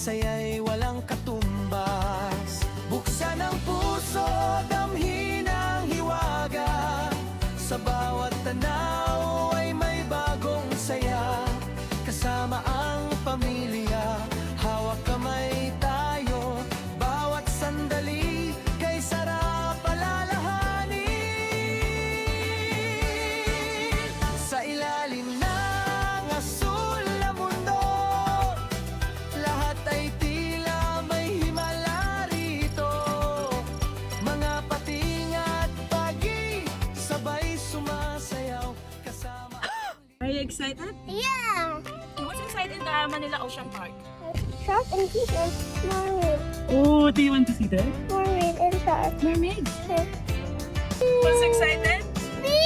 saya'y walang katumbas. Buksan ang puso, damhin ang hiwaga. Sa bawat tanaw ay may bagong saya. Kasama ang pamilya, hawak kamay tayo. Bawat sandali kay sarap alalahanin. Sa ilalim ng asul na mundo, lahat ay tila may himala rito. Mga pating at pagi, sabay sumasayaw kasama. Are you excited? Yeah! What's inside in the Manila Ocean Park? Shark and fish and mermaid. Oh, do you want to see that? Mermaid and shark. Mermaid. What's excited? Me!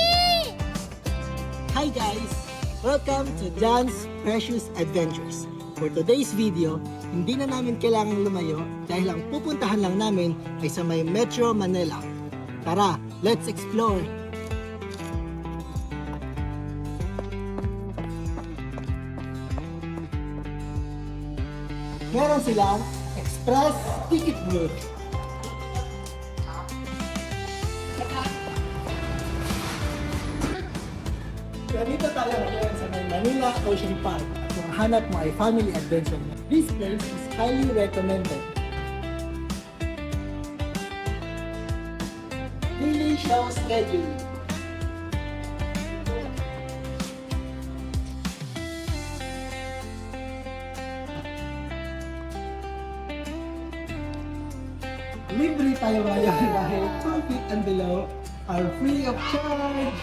Hi guys! Welcome to John's Precious Adventures. For today's video, hindi na namin kailangang lumayo dahil ang pupuntahan lang namin ay sa may Metro Manila. Tara, let's explore! Meron silang express ticket booth. Dito tayo ngayon sa may Manila Ocean Park at kung hanap mo ay family adventure. This place is highly recommended. Daily show schedule. Libre tayo ngayon dahil 2 feet and below are free of charge.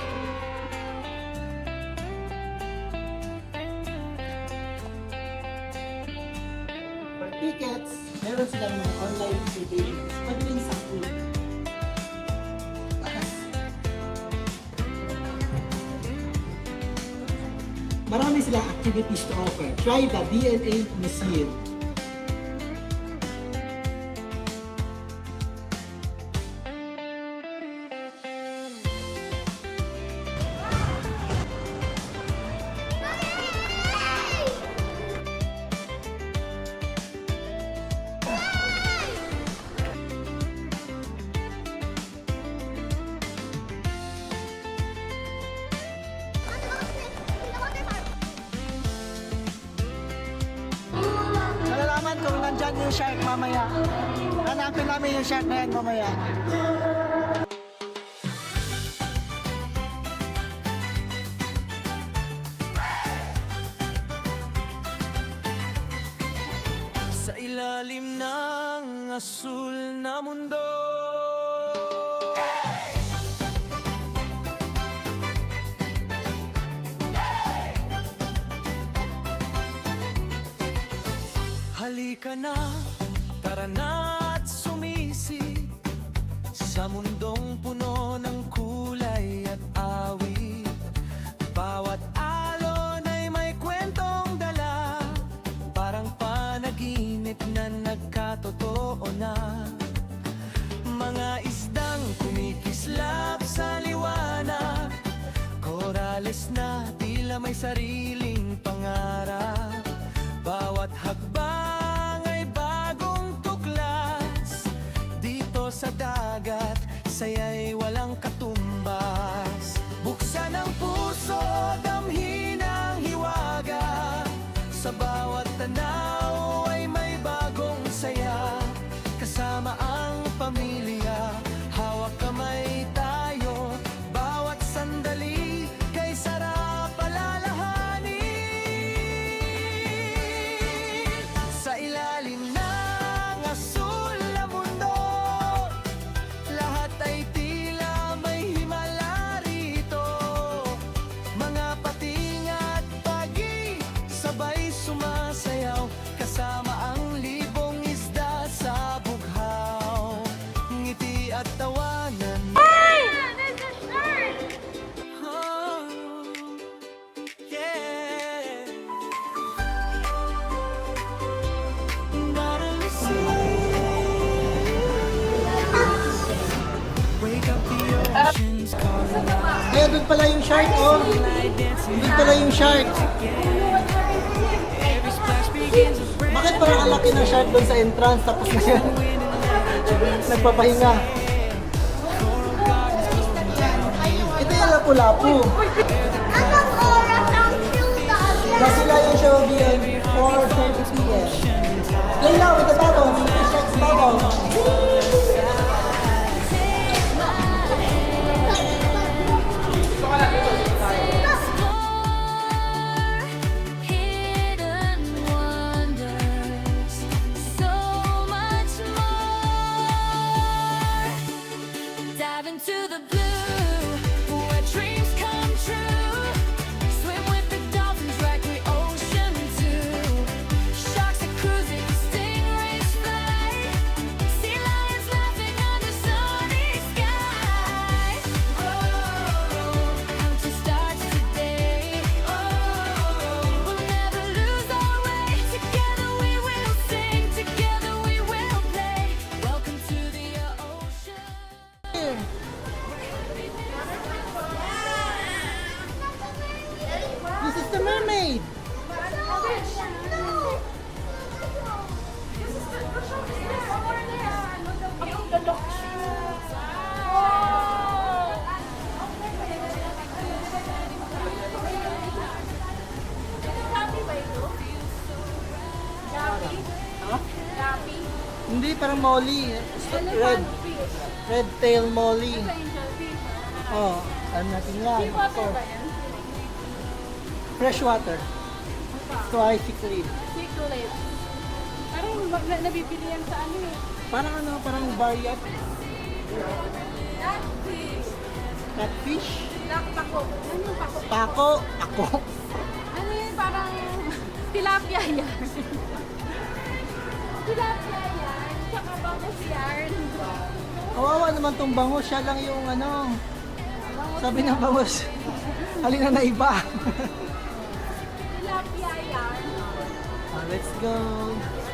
For tickets, meron silang mga online reservations. Pwede rin sa pool. Marami silang activities to offer. Try the DNA Museum. Malalaman kung nandyan yung shark mamaya. Hanapin namin yung shark na yan mamaya. Sa ilalim ng asul na mundo, halika na, tara na at sumisi sa mundong puno ng kulay at awit. Bawat alon ay may kwentong dala, parang panaginip na nagkatotoo na. Mga isdang kumikislap sa liwanag, korales na tila may sariling pangarap. Bawat hakbang ay bagong tuklas, dito sa dagat, saya'y walang katumbas. Buksan ang puso, damhin ang hiwaga. Sa bawat tanaw ay may bagong saya. Kasama ang pamilya, hawak kamay tayo. Bawat sandali kay sarap alalahanin. Sa ilalim ng asul na mundo, lahat ay tila may himala rito. Mga pating at pagi, sabay sumasayaw. Kasama ang libong isda sa bughaw. Ngiti at tawanan. Oh, yeah. Wake up, the ocean's calling out. Ayun, doon pala yung shark, oh! Doon pala yung shark! Every splash begins a brand Bakit sobrang kalaki ng shark doon sa entrance, tapos na siya nagpapahinga. Ito yung lapu-lapu. Kasi sila yung show will be at 4:30 p.m. Play now with the bubbles, with the shark's bubbles. Hidden wonders, so much more. Dive into the blue, where dreams come true. Swim with the dolphins, recreation too. Sharks are cruising, stingrays fly. Sea lions laughing under sunny skies. Oh, counting stars today. Oh, we'll never lose our way. Together we will sing, together we will play. Welcome to the ocean. This is the mermaid. Hindi, parang molly. Red tail molly. Oh, ano natin yan? Ito. Fresh water. Twice cichlid. Cichlids. Parang nabibili yan sa ano eh. Parang ano, parang variat. Catfish. Pako. Ano yung pako? Pako. Ako. Ano yun? Parang tilapia yan. Tilapia yan. Tsaka bangus yan. Kawawa naman tong bangus. Siya lang yung ano. Sabi ng bangus. Halina na iba. Tilapia yan. Let's go.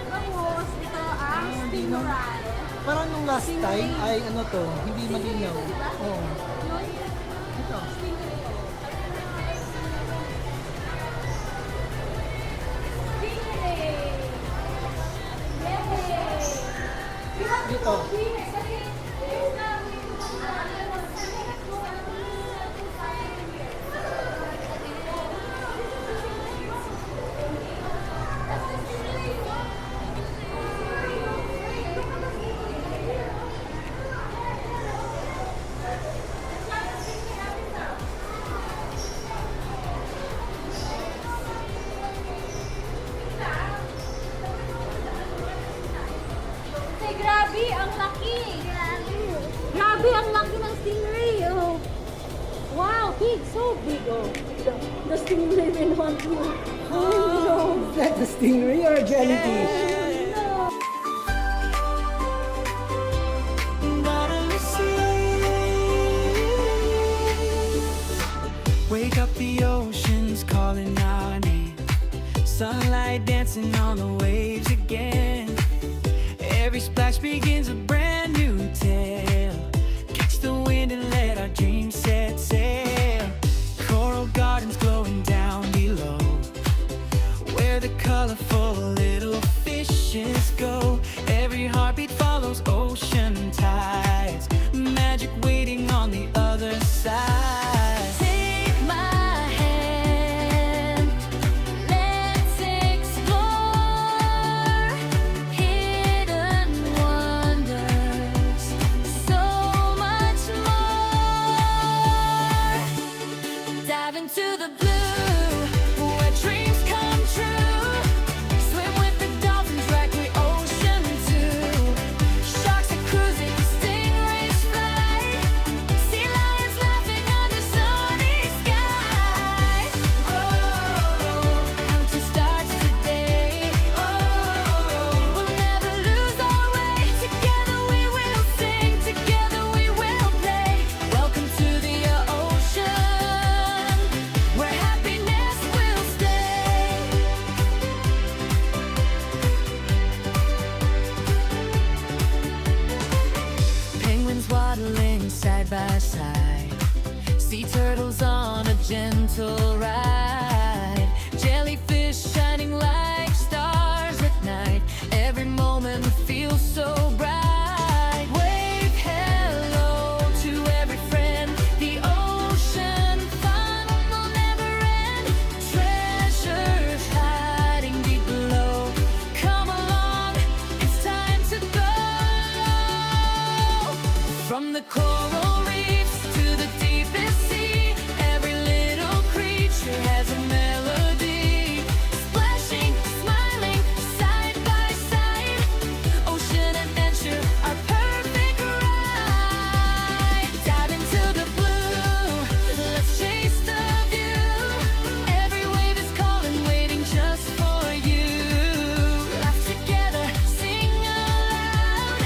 Bangus. Ito ang stingray. Parang nung last time ay ano to, hindi malinaw. Oo. Ito. Dito. Hey, grabe, ang laki! Grabe, ang laki ng stingray, oh! Wow, big, so big, oh! The stingray will hunt you. Oh, Is that a stingray or a jellyfish? no! Bottomless sea. Wake up, the ocean's calling our name. Sunlight dancing on the waves again. Every splash begins a brand new tale. Catch the wind and let our dreams set sail. Coral gardens glowing down below, where the colorful little fishes go. Every heartbeat follows ocean tides. Magic waiting on the other side. Take my hand, let's explore hidden wonders, so much more. Dive into the blue, where dreams come true. Swim with the dolphins, recreation too. Sharks are cruising, stingrays fly. Sea lions laughing under sunny skies. Oh, counting stars today. Oh, we'll never lose our way. Together we will sing, together we will play. Welcome to the ocean, where happiness will stay. Penguins waddling side by side, sea turtles on a gentle ride, jellyfish shining like stars at night. moment feels so bright. Wave hello to every friend. The ocean fun will never end. Treasures hiding deep below. Come along, it's time to go. From the coral reefs to the deepest sea, every little creature has a melody. Splashing, smiling, side by side. Ocean adventure, our perfect ride. Dive into the blue, let's chase the view. Every wave is calling, waiting just for you. Laugh together, sing aloud.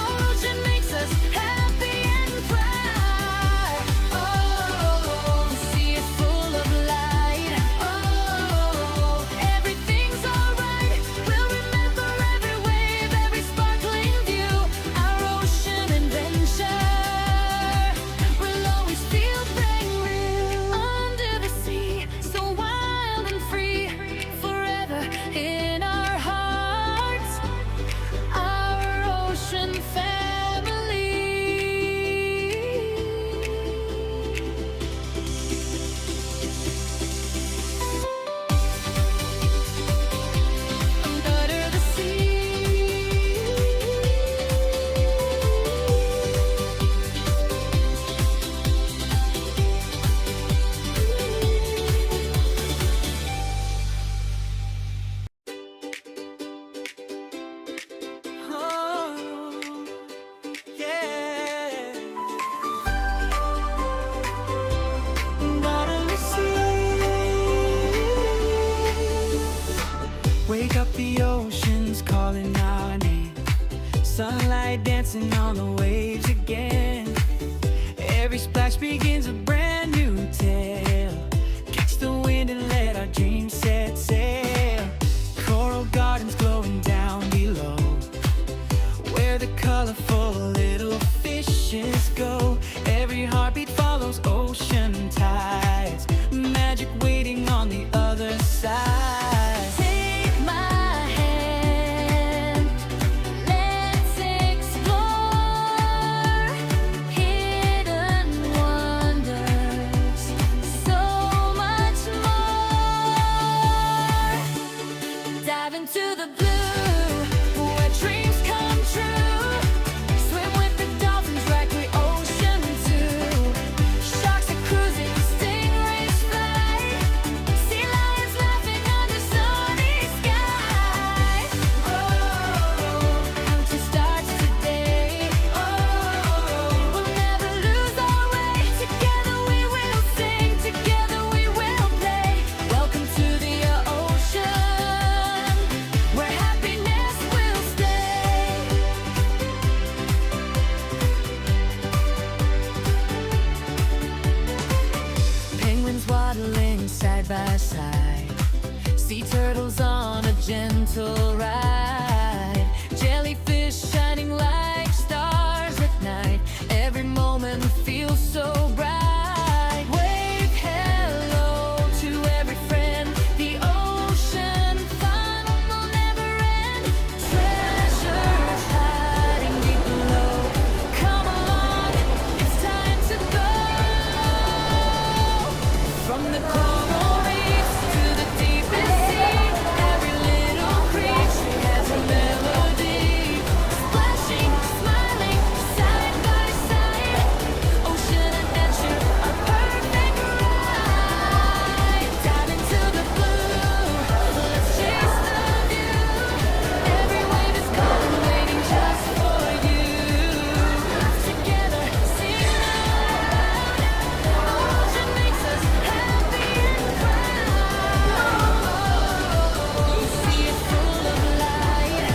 Our ocean makes us happy and proud. Oh, the sea is full of light. Oh, everything's alright. We'll remember every wave, every sparkling view. Our ocean adventure will always feel brand new. Under the sea, so wild and free, forever in our hearts. Our ocean family. Under the sea. Oh, yeah. Under the sea. Wake up, the ocean's calling our name. Sunlight dancing on the waves again. Every splash begins a brand new tale. Catch the wind and let our dreams set sail. Coral gardens glowing down below, where the colorful little fishes go. Every heartbeat follows ocean tides. Magic waiting on the other side. Take my hand, let's explore hidden wonders, so much more. Dive into the blue, where dreams come true. Swim with the dolphins like we ocean too. Sharks are cruising, stingrays fly. Sea lions laughing under sunny skies. Oh, hunting starts today. Oh, we'll never lose our way. Together we will sing, together we will play. Welcome to the ocean, where happiness will stay. Penguins waddling side by side. Sea turtles on a gentle ride. Jellyfish shining like stars at night. Every moment feels so bright. Wave hello to every friend. The ocean fun will never end. Treasures hiding deep below. Come along, it's time to go. From the coral reefs to the deepest sea, every little creature has a melody. Splashing, smiling, side by side. Ocean adventure, our perfect ride. Dive into the blue, let's chase the view. Every wave is calling, waiting just for you. Laugh together, sing aloud. Our ocean makes us happy and proud. The sea is full of light.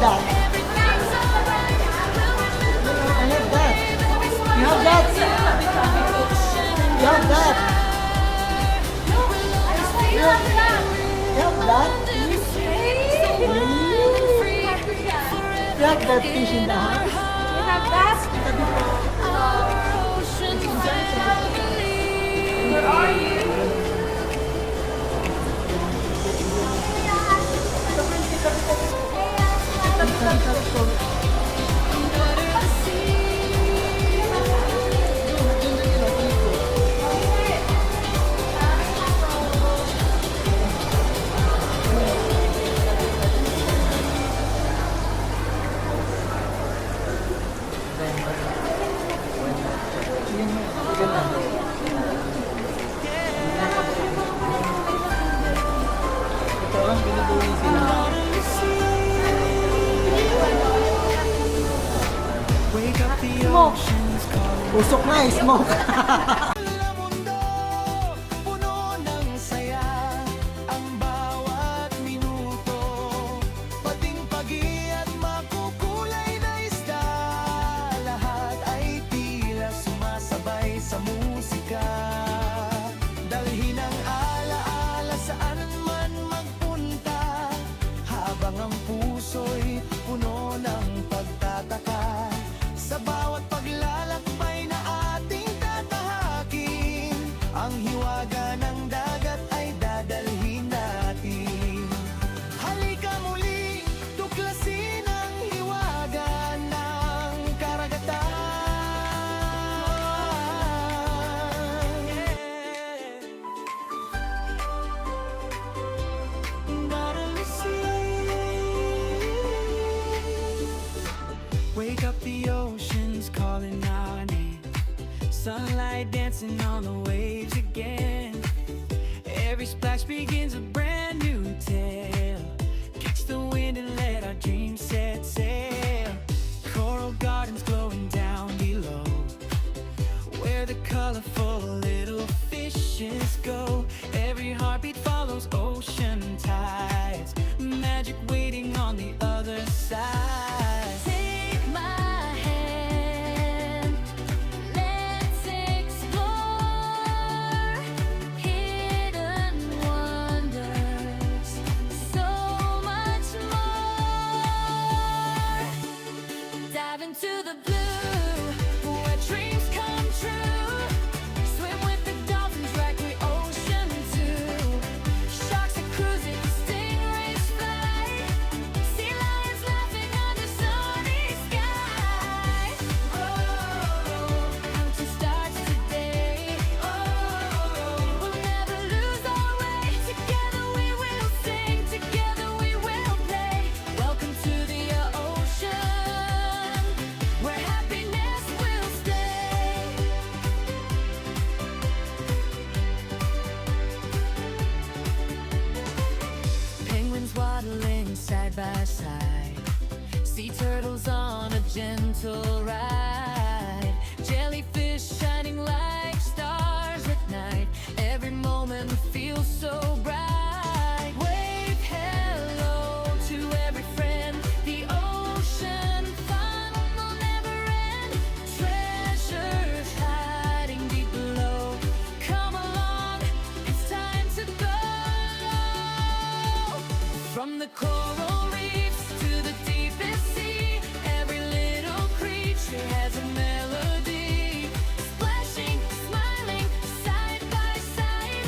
That. Everything's alright. We'll remember I have that. You have that. You have that. You have that. You have that fish in the house. You have that? Where are you? Usok na eh, smoke. Ang mundo, puno ng saya. Ang bawat minuto, pating pagi at makukulay na isda. Lahat ay tila sumasabay sa musika. Dalhin ang alaala saan man magpunta, habang ang puso'y puno ng pagtataka. Sa bawat paglalakbay na ating tatahakin, ang hiwaga ng dagat ay dadalhin natin. Halika muli, tuklasin ang hiwaga ng karagatan. Nautilus Sea. Wake up, the ocean's calling our name. Sunlight dancing on the waves again. Every splash begins a brand new tale. Catch the wind and let our dreams set sail. Coral gardens glowing down below, where the colorful little fishes go. Every heartbeat follows ocean tides. Magic waiting on the other side. Take my hand, let's explore hidden wonders, so much more. Dive into the blue, where dreams come true. Swim with the dolphins like we ocean too. Sharks are cruising, stingrays fly. Sea lions laughing under sunny skies. Counting stars today. We'll never lose our way. Together we will sing. Together we will play. Welcome to the ocean, where happiness will stay. Penguins waddling side by side, sea turtles on a gentle ride, jellyfish shining like stars at night. Every moment feels so bright. Wave hello to every friend. The ocean fun will never end. Treasures hiding deep below. Come along, it's time to go. From the coral reefs to the deepest sea, every little creature has a melody. Splashing, smiling, side by side.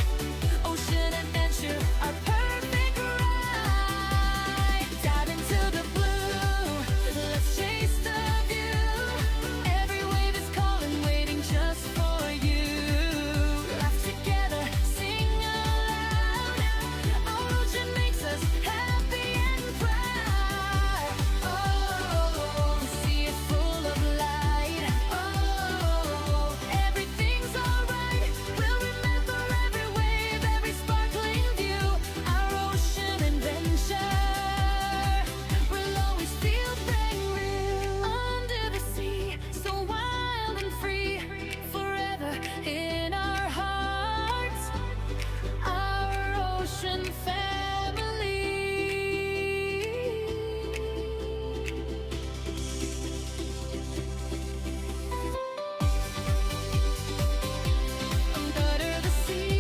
Ocean adventure, our perfect ride. Dive into the blue, let's chase the view. Every wave is calling, waiting just for you. Laugh together, sing aloud. Our ocean makes us happy and proud. Oh, the sea is full of light. Oh, everything's alright. We'll remember every wave, every sparkling view. Our ocean adventure will always feel brand new. Under the sea, so wild and free, forever in our hearts. Our ocean family. Under the sea.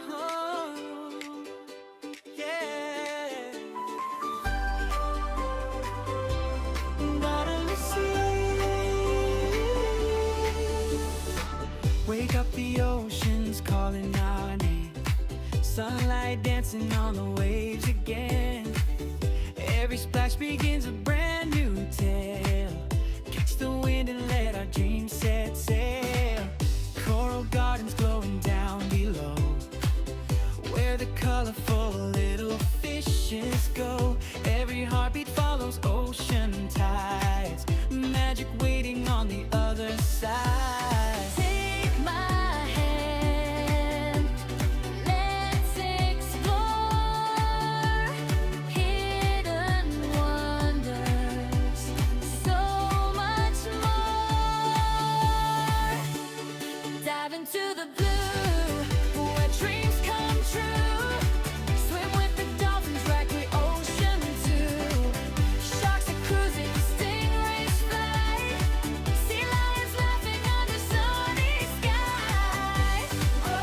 Oh, yeah. Nautilus Sea. Wake up, the ocean's calling our name. Sunlight dancing on the waves again. Every splash begins a brand new tale. Catch the wind and let our dreams set sail. Coral gardens glowing down below, where the colorful little fishes go. Every heartbeat follows ocean tides. Magic waiting on the other side. Take my hand, let's explore hidden wonders, so much more. Dive into the blue, where dreams come true. Swim with the dolphins, ride the ocean too. Sharks are cruising, stingrays fly. Sea lions laughing under sunny skies. Oh,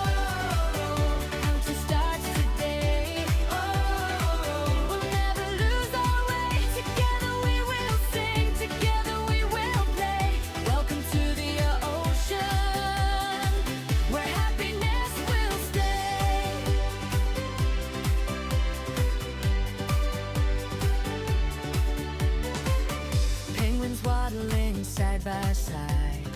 counting stars today. Oh, we'll never lose our way. Together we will sing, together we will play. Welcome to the ocean, where happiness will stay. Penguins waddling side by side,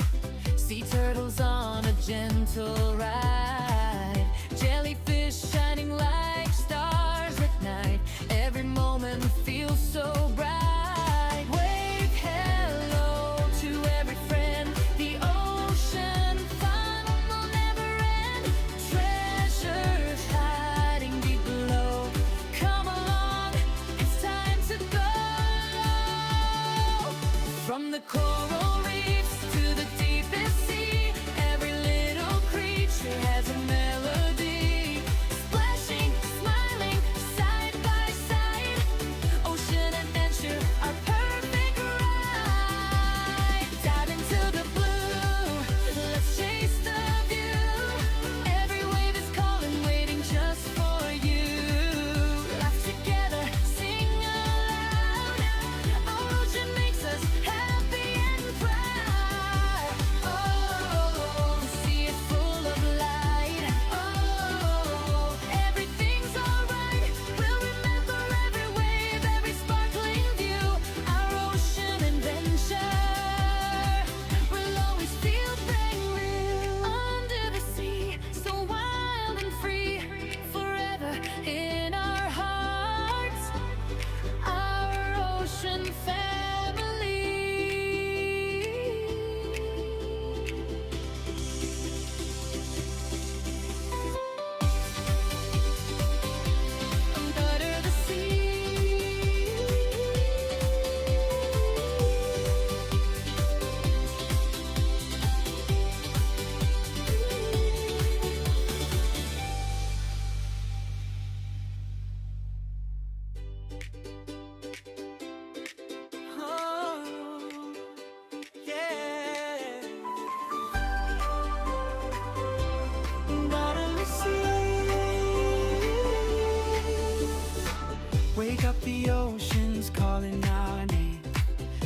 sea turtles on a gentle ride, jellyfish shining like stars at night. Every moment feels so bright. Wave hello to every friend. The ocean fun will never end. Treasures hiding deep below. Come along, it's time to go. From the coral reefs to the deepest sea, every little creature has a melody. Splashing, smiling, side by side. Ocean adventure, our perfect ride. Dive into the blue, let's chase the view. Every wave is calling, waiting just for you. Laugh together, sing aloud. Our ocean makes us happy and proud. Oh, the sea is full of light. Oh, everything's alright. We'll remember every wave, every sparkling view. Our ocean adventure will always feel brand new. Under the sea, so wild and free, forever in our hearts. Our ocean family. Under the Oh, yeah. Bottomless sea. Wake up, the ocean's calling our name.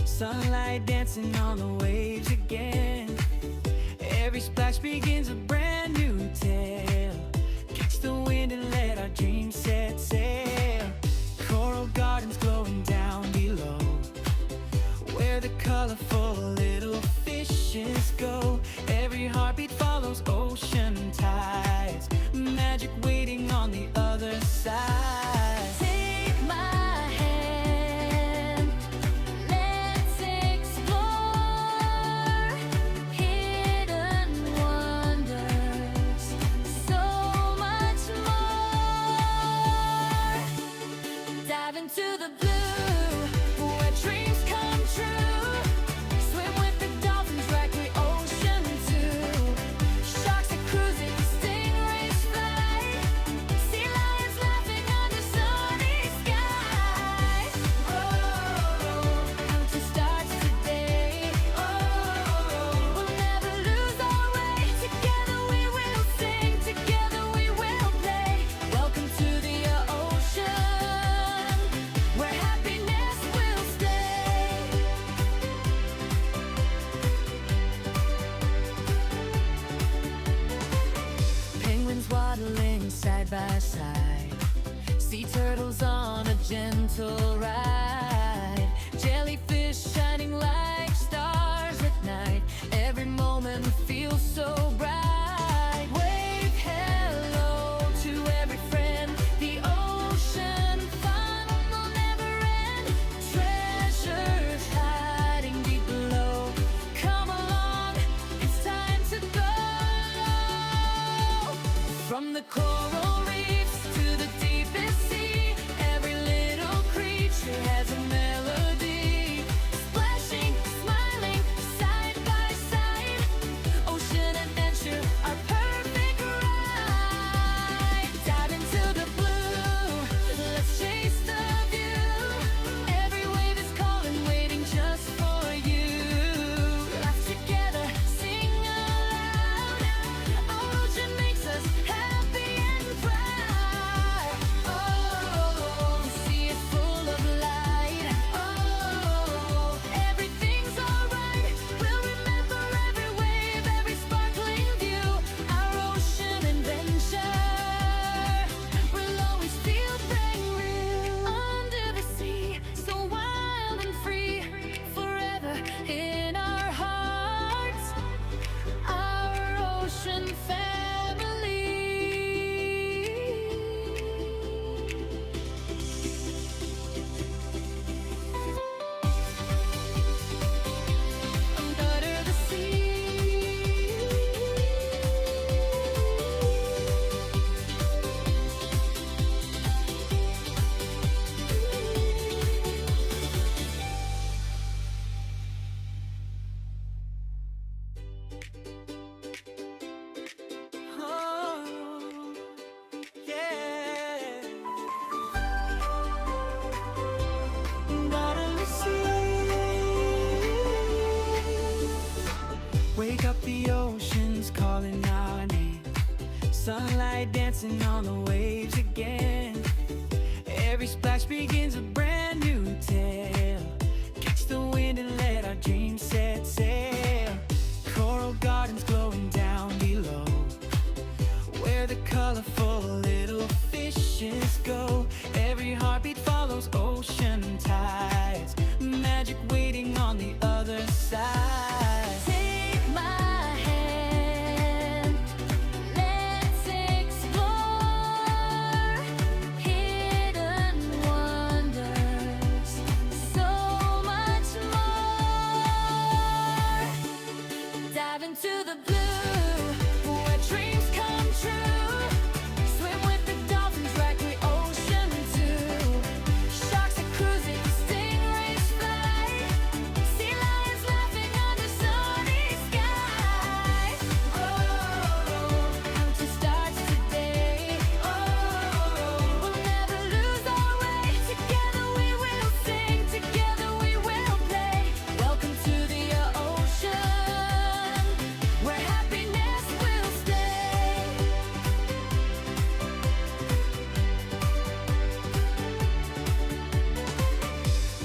Sunlight dancing on the waves again. Every splash begins a brand new tale. Catch the wind and let our dreams set sail. Coral gardens glowing down below, where the colorful little fishes go. Every heartbeat follows ocean tides. Magic waiting on the other side. Take my hand, let's explore hidden wonders, so much more. Dive into the blue, where dreams come true. Swim with the dolphins, ride the ocean too. Sharks are cruising, stingrays fly. Sea lions laughing under sunny skies. Oh, counting stars today. Oh, we'll never lose our way. Together we will sing, together we will play. Welcome to the ocean, where happiness will stay. Penguins waddling side by side, sea turtles on a gentle ride, jellyfish shining like stars at night. Every moment feels so bright. Wave hello to every friend. The ocean fun will never Sunlight dancing on the waves again. Every splash begins a brand new tale. Catch the wind and let our dreams set sail. Coral gardens glowing down below, where the colorful little fishes go. Every heartbeat follows ocean tides. Magic waiting on the other side. Take my hand, let's explore hidden wonders, so much more. Dive into the blue, where dreams come true. Swim with the dolphins, like we ocean too. Sharks are cruising, stingrays fly. Sea lions laughing under sunny skies. Oh, to start today. Oh, we'll never lose our way. Together we will sing, together we will play. Welcome to the ocean, where happiness will stay.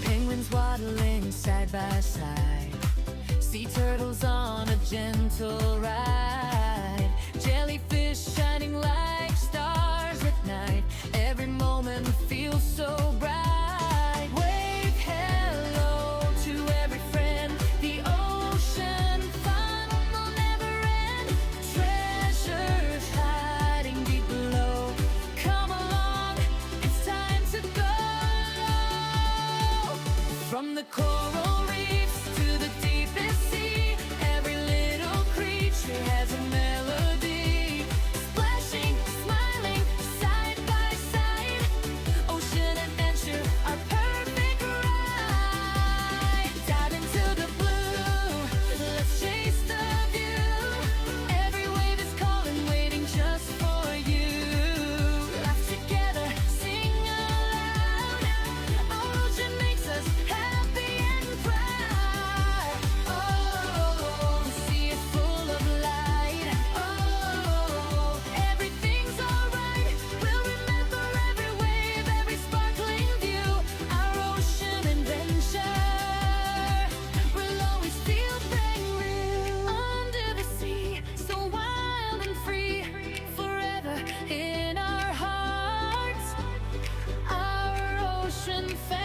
Penguins waddling side by side, sea turtles on a gentle ride, jellyfish shining like stars at night. Every moment feels so bright. Wave hello to every friend. The ocean fun will never end. Treasures hiding deep below. Come along, it's time to go. From the coral reefs to the deepest sea, every little creature has a melody. Splashing, smiling, side by side. Ocean adventure, our perfect ride. Dive into the blue, let's chase the view. Every wave is calling, waiting just for you. Laugh together, sing aloud. Our ocean makes us happy and proud. Oh, the sea is full of light. Oh, everything's alright. We'll remember every wave, every sparkling view. Our ocean adventure will always feel brand new. Under the sea, so wild and free, forever in our hearts. Our ocean family.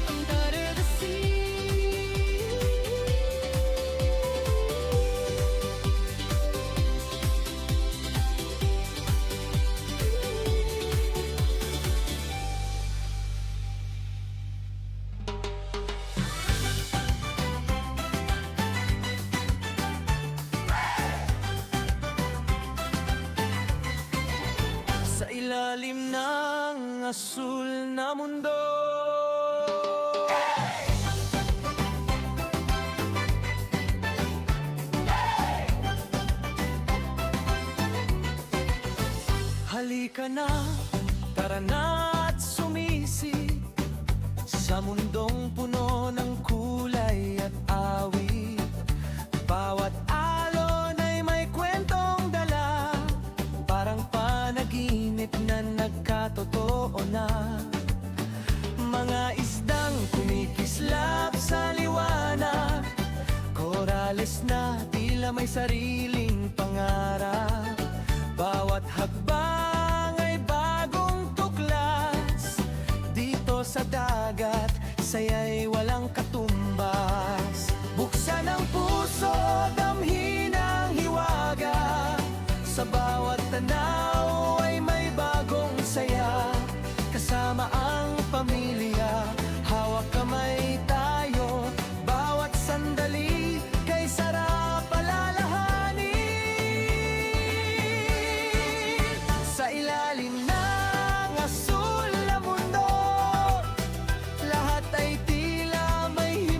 Under the Sa ilalim ng asul na mundo. Halika na, tara na at sumisi sa mundong puno ng kulay at awit. Bawat alon ay may kwentong dala, parang panaginip na nagkatotoo na. Mga isdang kumikislap sa liwanag, korales na tila may sariling pangarap. Bawat hakbang ay bagong tuklas, dito sa dagat, saya'y walang katumbas. Buksan ang puso, damhin ang hiwaga, sa bawat tanaw ay may bagong saya. Kasama ang pamilya, hawak kamay tayo, bawat sandali kay sarap alalahanin. Sa ilalim ng asul na mundo, lahat ay tila may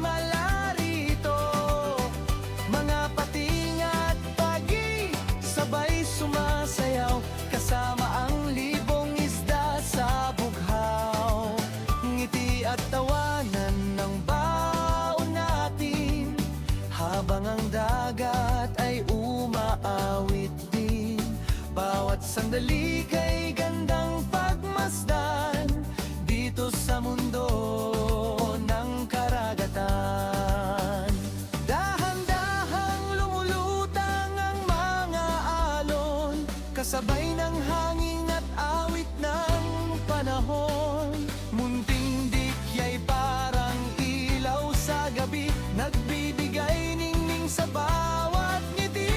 kasabay ng hangin at awit ng panahon. Munting dikya'y parang ilaw sa gabi, nagbibigay ningning sa bawat ngiti.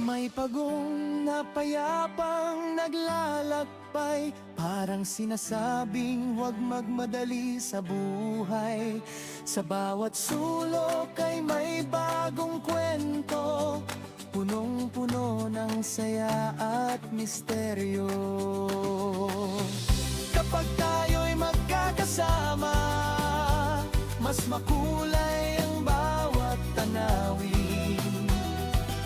May pagong na payapang naglalakbay, parang sinasabing huwag magmadali sa buhay. Sa bawat sulok ay may bagong kwento, punong-puno ng saya at misteryo. Kapag tayo'y magkakasama, mas makulay ang bawat tanawin.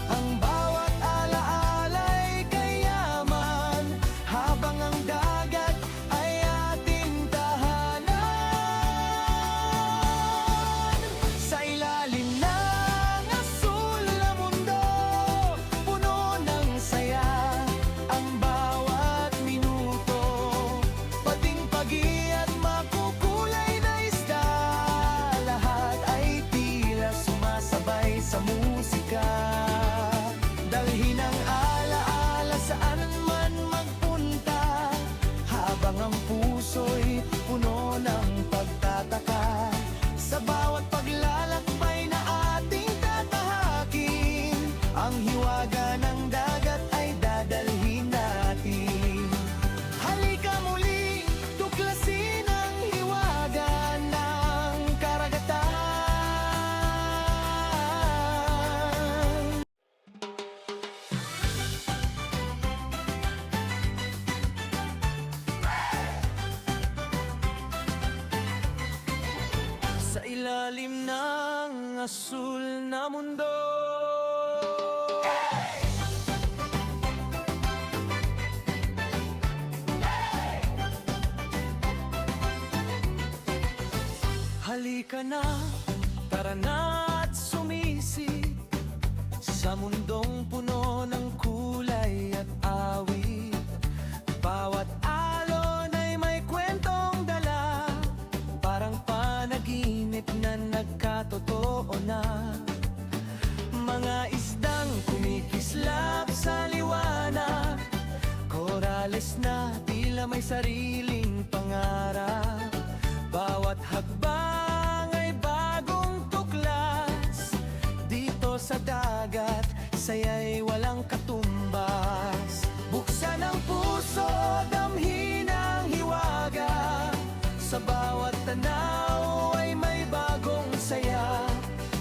Ang bawat alaala'y kayaman, habang ang dagat ay ating tahanan. Sa ilalim ng asul na mundo, puno ng saya ang bawat minuto. Pating pagi at makukulay na isda, lahat ay tila sumasabay sa musika. Dalhin ang alaala saan man magpunta, habang ang puso'y puno ng pagtataka. Sa bawat paglalakbay na ating tatahakin, ang hiwaga ng dagat ay dadalhin natin. Halika muli, tuklasin ang hiwaga ng karagatan. Sa ilalim ng asul na mundo, halika na, tara na at sumisip sa mundong puno ng kulay at awit. Bawat alon ay may kwentong dala, parang panaginip na nagkatotoo na. Mga isdang kumikislap sa liwanag, korales na tila may sariling pangarap. Bawat hakbang ay bagong tuklas, dito sa dagat saya'y walang katumbas. Buksan ang puso, damhin ang hiwaga, sa bawat tanaw ay may bagong saya.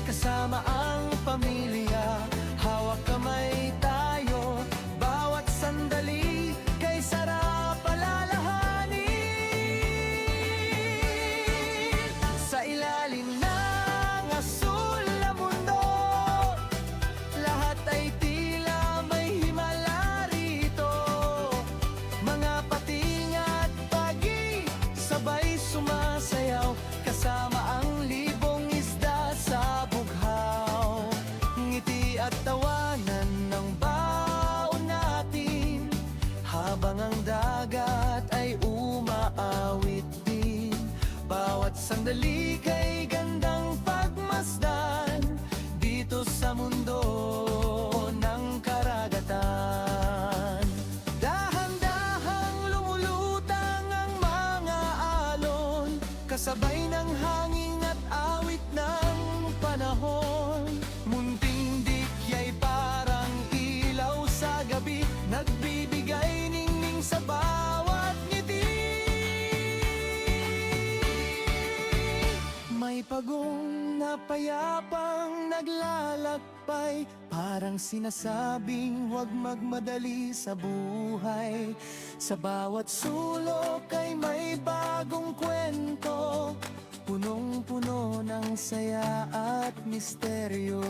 Kasama ang pamilya, hawak kamay tayo, bawat sandali kay sarap alalahanin. Sa ilalim ng asul na mundo, lahat ay tila may himala rito. Mga pating at pagi, sabay sumasayaw, kasama ang libong isda sa bughaw. Ngiti at tawanan ng baon natin, habang ang dagat ay umaawit din. Bawat sandali kay gandang pagmasdan, dito sa mundo ng karagatan. Dahan-dahang lumulutang ang mga alon, kasabay ng hangin at awit ng panahon. Munting dikya'y parang ilaw sa gabi, nagbibigay ningning sa bawat ngiti. May pagong na payapang naglalakbay, parang sinasabing huwag magmadali sa buhay. Sa bawat sulok ay may bagong kwento, punong-puno ng saya at misteryo.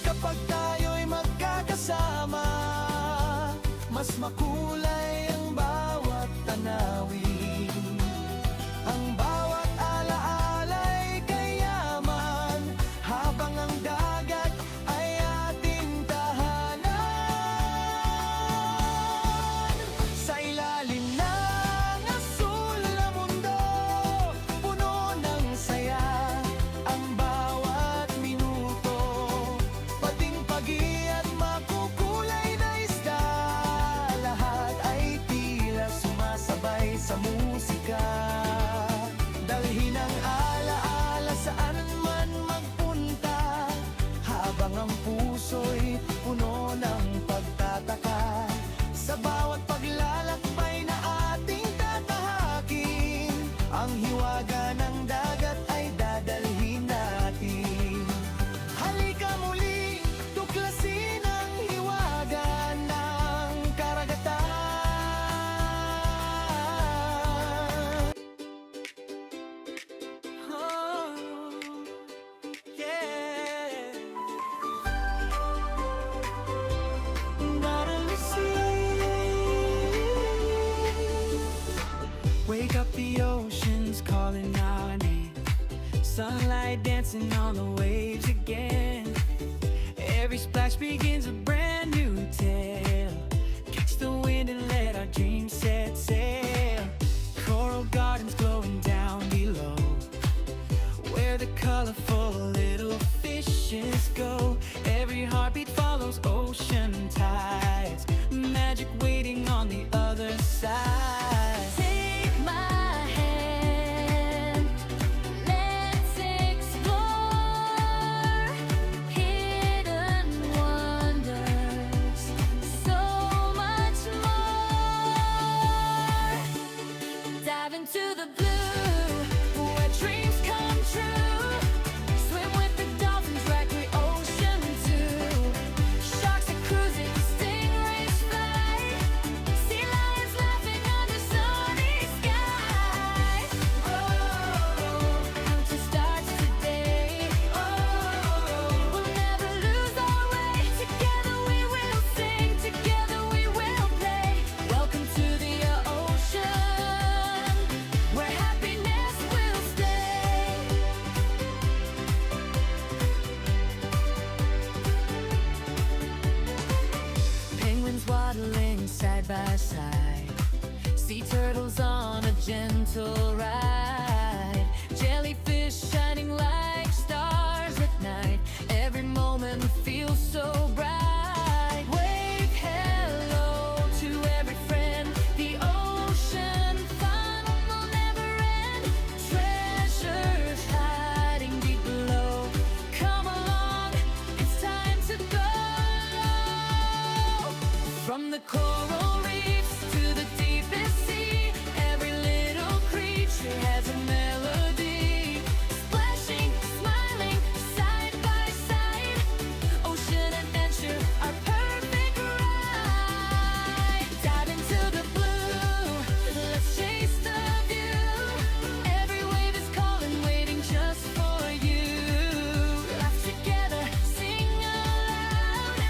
Kapag tayo'y magkakasama, mas makulay ang bawat tanawin. Ang bawat alaala'y kayaman, habang ang dagat ay ating tahanan. Sa ilalim ng asul na mundo, puno ng saya ang bawat minuto. Wake up, the ocean's calling our name. Sunlight dancing on the waves again. Every splash begins a brand new tale. Catch the wind and let our dreams set sail. Coral gardens glowing down below, where the colorful little fishes go. Every heartbeat follows ocean tides. Magic waiting on the other side. Take my hand, let's explore hidden wonders, so much more. Dive into the blue, where dreams come true. Swim with the dolphins like we ocean too. Sharks are cruising, stingrays fly. Sea lions laughing under sunny skies. Counting stars today. We'll never lose our way. Together we will sing, together we will play. Welcome to the ocean, where happiness will stay. Penguins waddling side by side, sea turtles on a gentle ride, jellyfish shining like stars at night. Every moment feels so bright. Wave hello to every friend. The ocean fun will never end. Treasures hiding deep below. Come along, it's time to go. From the coral reefs to the deepest sea, every little creature has a melody. Splashing, smiling, side by side. Ocean adventure, our perfect ride. Dive into the blue, let's chase the view. Every wave is calling, waiting just for you. Laugh together, sing aloud.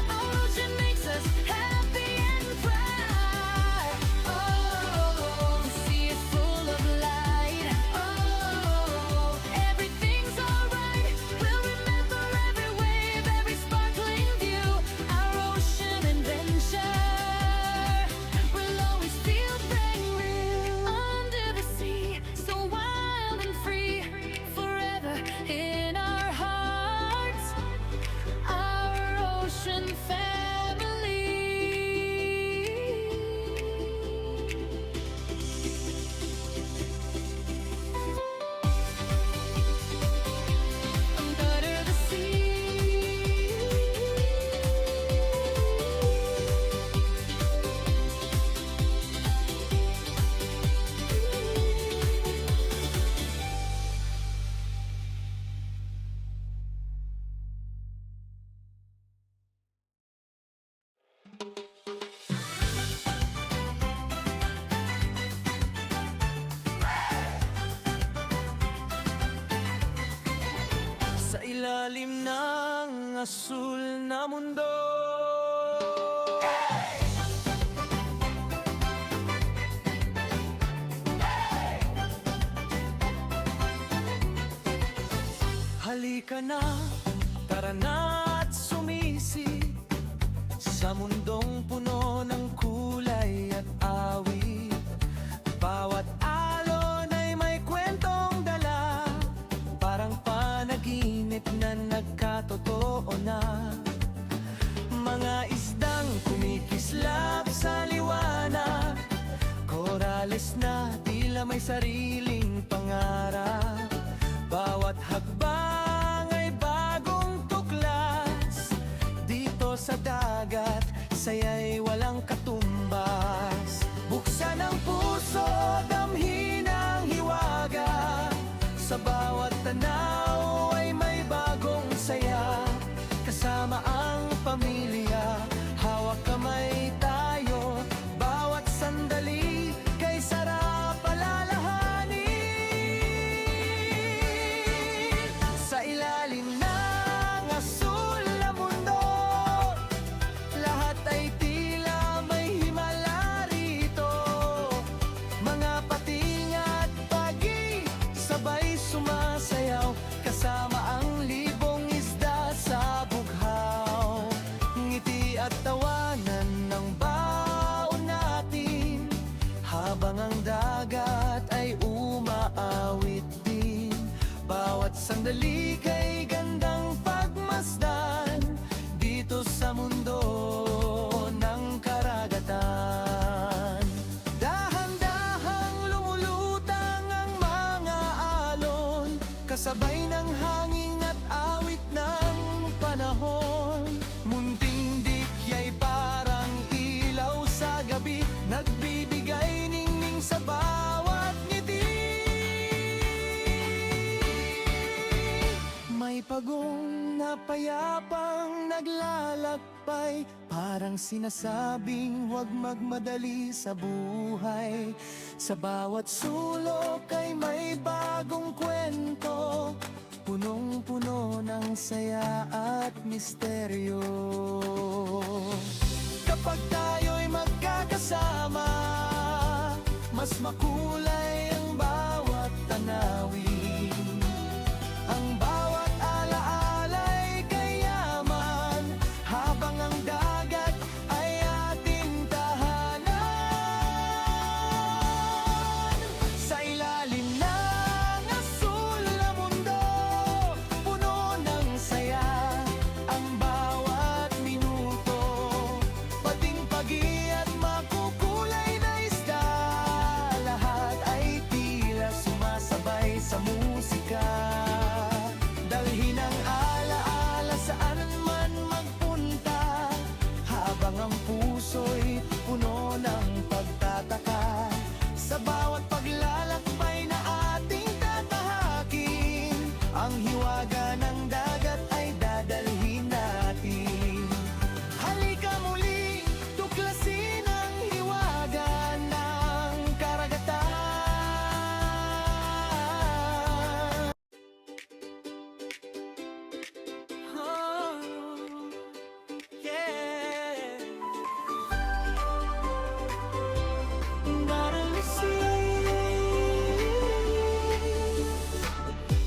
Our ocean makes us happy and proud. Oh, the sea is full of light. Oh, everything's alright. We'll remember every wave, every sparkling view. Our ocean adventure will always feel brand new. Under the sea, so wild and free, forever in our hearts. Our ocean family. Under the sea. Sa ilalim ng asul na mundo. Halika na, tara na at sumisi sa mundong puno ng kulay at awit. Bawat alon ay may kwentong dala, parang panaginip na nagkatotoo na. Mga isdang kumikislap sa liwanag, korales na tila may sariling pangarap. Bawat hakbang ay bagong tuklas, dito sa dagat, saya'y walang katumbas. Buksan ang puso, damhin ang hiwaga, sa bawat tanaw ay may bagong saya. Kasama ang pamilya, hawak kamay tayo, bawat sandali kay sarap alalahanin. Sa ilalim ng asul na mundo, lahat ay tila may kasabay ng hangin at awit ng panahon. Munting dikya'y parang ilaw sa gabi, nagbibigay ningning sa bawat ngiti. May pagong na payapang naglalakbay, parang sinasabing huwag magmadali sa buhay. Sa bawat sulok ay may bagong kwento, punong-puno ng saya at misteryo. Kapag tayo'y magkakasama, mas makulay ang bawat tanawin. Ang bawat alaala'y kayaman, habang ang dagat ay ating tahanan. Sa ilalim ng asul na mundo, puno ng saya ang bawat minuto. Pating pagi at makukulay na isda, lahat ay tila sumasabay sa musika. Dalhin ang alaala saan man magpunta, habang ang puso'y puno ng pagtataka. Sa bawat paglalakbay na ating tatahakin, ang hiwaga ng dagat ay dadalhin natin. Halika muli, tuklasin ang hiwaga ng karagatan. Oh, yeah. Bottomless sea.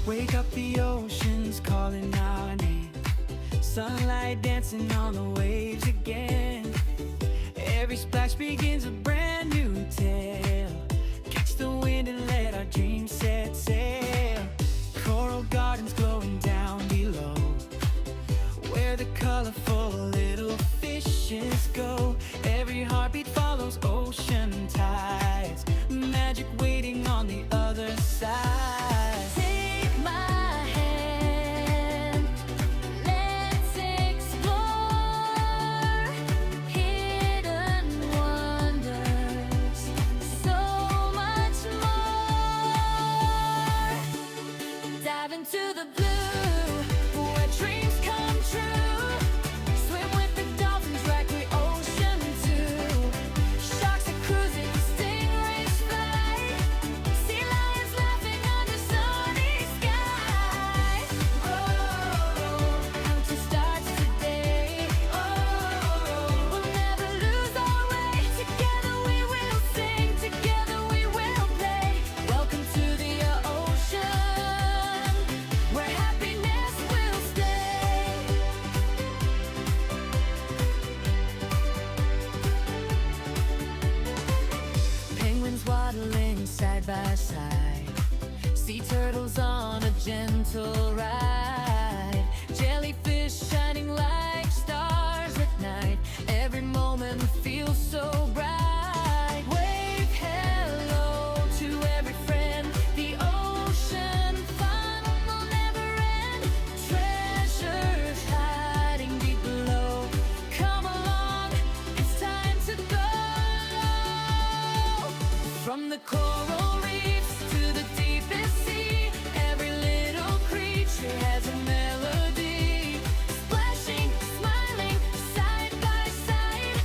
Wake up, the ocean's calling our name. Sunlight dancing on the waves again. Every splash begins a brand new tale. Catch the wind and let our dreams set sail. Coral gardens glowing down below, where the colorful little fishes go. Every heartbeat follows ocean tides, magic waiting on the other side. Take my hand, let's explore hidden wonders, so much more. Dive into the blue, where dreams come true. Swim with the dolphins, recreation too. Sharks are cruising, stingrays fly. Sea lions laughing under sunny skies. Oh, counting stars today. Oh, we'll never lose our way. Together we will sing, together we will play. Welcome to the ocean, where happiness will stay. Penguins waddling side by side, sea turtles on a gentle ride, jellyfish shining like stars at night. Every moment feels so bright. Wave hello to every friend. The ocean fun will never end. Treasures hiding deep below. Come along, it's time to go. From the coral reefs to the deepest sea, every little creature has a melody. Splashing, smiling, side by side.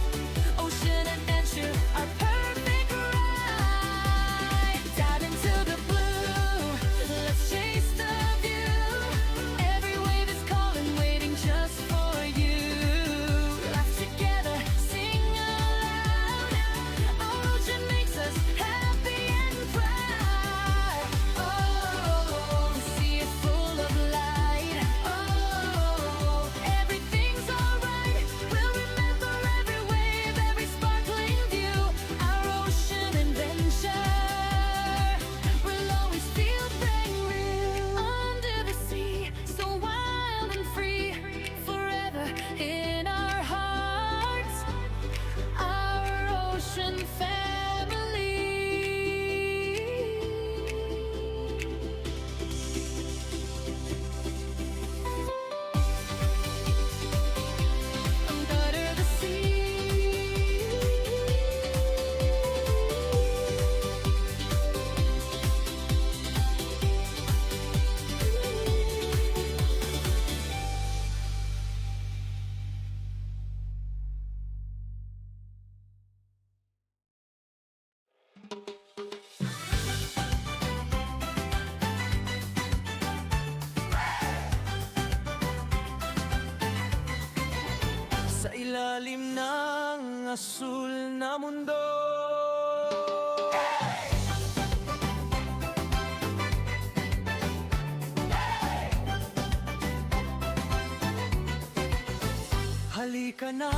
Ocean adventure, our perfect ride. Dive into the blue, let's chase the view. Every wave is calling, waiting just for you. Laugh together, sing aloud. Our ocean makes us happy and proud. ilalim ng asul na mundo. Halika na,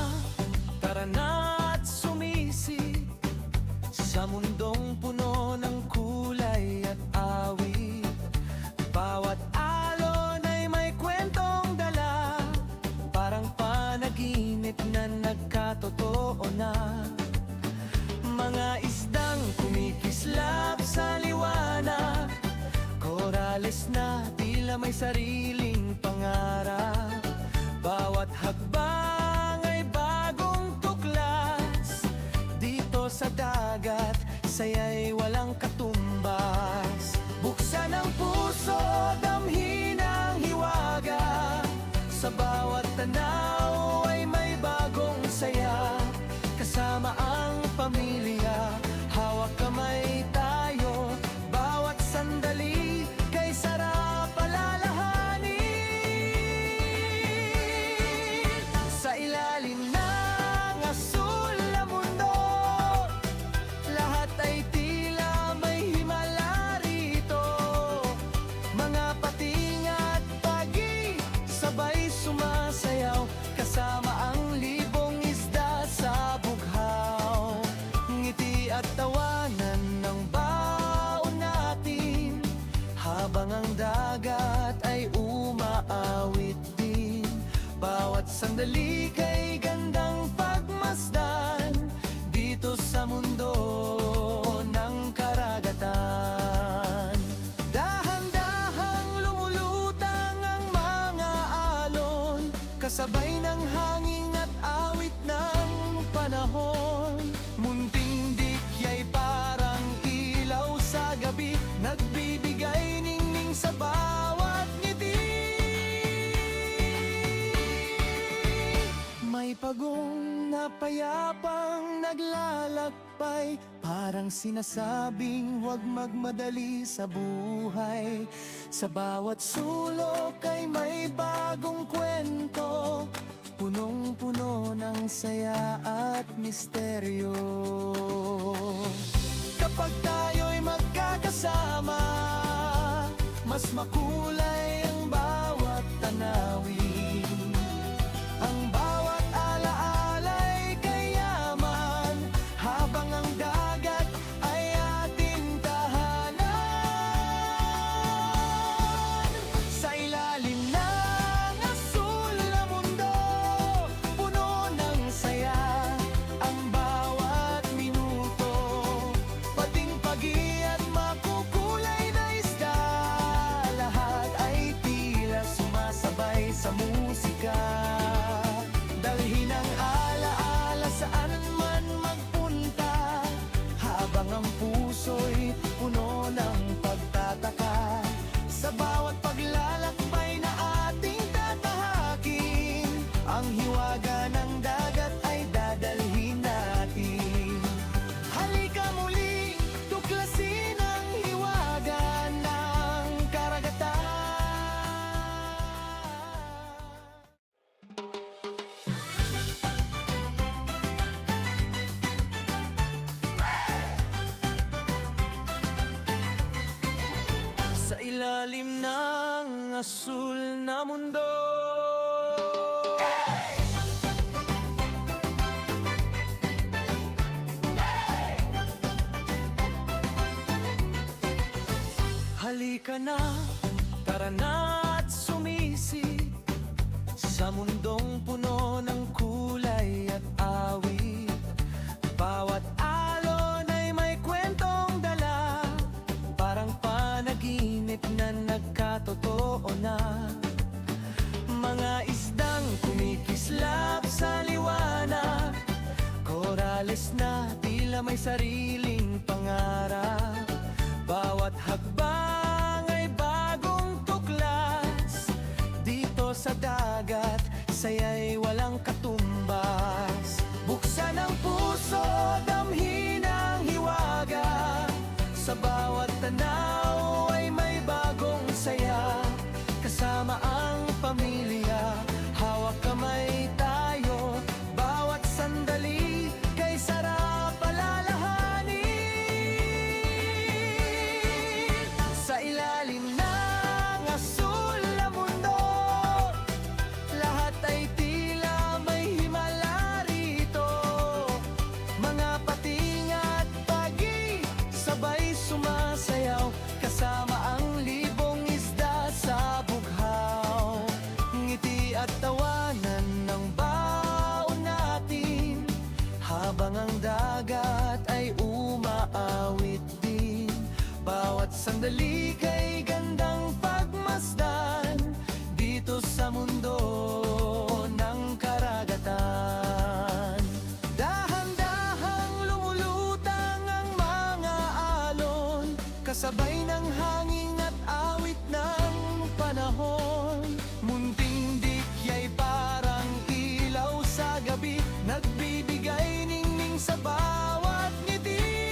tara na at sumisip sa mundong puno ng kulay at awit. Bawat alon ay may kwentong dala, parang panaginip na nagkatotoo na. Mga isdang kumikislap sa liwanag, korales na tila may sariling pangarap. Bawat hakbang ay bagong tuklas, dito sa dagat, saya'y walang katumbas. Buksan ang puso, damhin ang hiwaga, sa bawat tanaw ay may bagong saya. Kasama ang pamilya, hawak kamay tayo, bawat sandali kay sarap alalahanin. Sa ilalim ng asul na mundo, lahat ay tila may himala rito. Mga pating at pagi, sabay sumasayaw, kasama ang libong isda sa bughaw. Ngiti at tawanan ng baon natin, habang ang dagat ay umaawit din. Bawat sandali kay gandang pagmasdan, dito sa mundo ng karagatan. Dahan-dahang lumulutang ang mga alon, kasabay ng hangin at awit ng panahon. Munting dikya'y parang ilaw sa gabi, nagbibigay ningning sa bawat ngiti. May pagong na payapang naglalakbay, parang sinasabing huwag magmadali sa buhay. Sa bawat sulok ay may bagong kwento, punong-puno ng saya at misteryo. Kapag tayo'y magkakasama, mas makulay ang bawat tanawin. Ang bawat alaala'y kayaman, habang ang dagat ay ating tahanan. Sa ilalim ng asul na mundo, puno ng saya ang bawat minuto. Pating pagi at makukulay na isda, lahat ay tila sumasabay sa musika. Dalhin ang alaala saan man magpunta, habang ang puso'y puno ng pagtataka. Sa bawat paglalakbay na ating tatahakin, ang hiwaga ng dagat ay dadalhin natin. Halika muli, tuklasin ang hiwaga ng karagatan. Sa ilalim ng asul na mundo. Halika na, tara na at sumisip sa mundong puno ng kulay at awit. Bawat alon ay may kwentong dala, parang panaginip na nagkatotoo na. Mga isdang kumikislap sa liwanag, korales na tila may sariling pangarap. Bawat hakbang ay bagong tuklas, dito sa dagat, saya'y walang katumbas. Buksan ang puso, damhin ang hiwaga, sa bawat tanaw ay may bagong saya. Kasama ang pamilya, hawak kamay tayo, sandali kay gandang pagmasdan dito sa mundo ng karagatan. Dahan-dahang lumulutang ang mga alon, kasabay ng hangin at awit ng panahon. Munting dikya'y parang ilaw sa gabi, nagbibigay ningning sa bawat ngiti.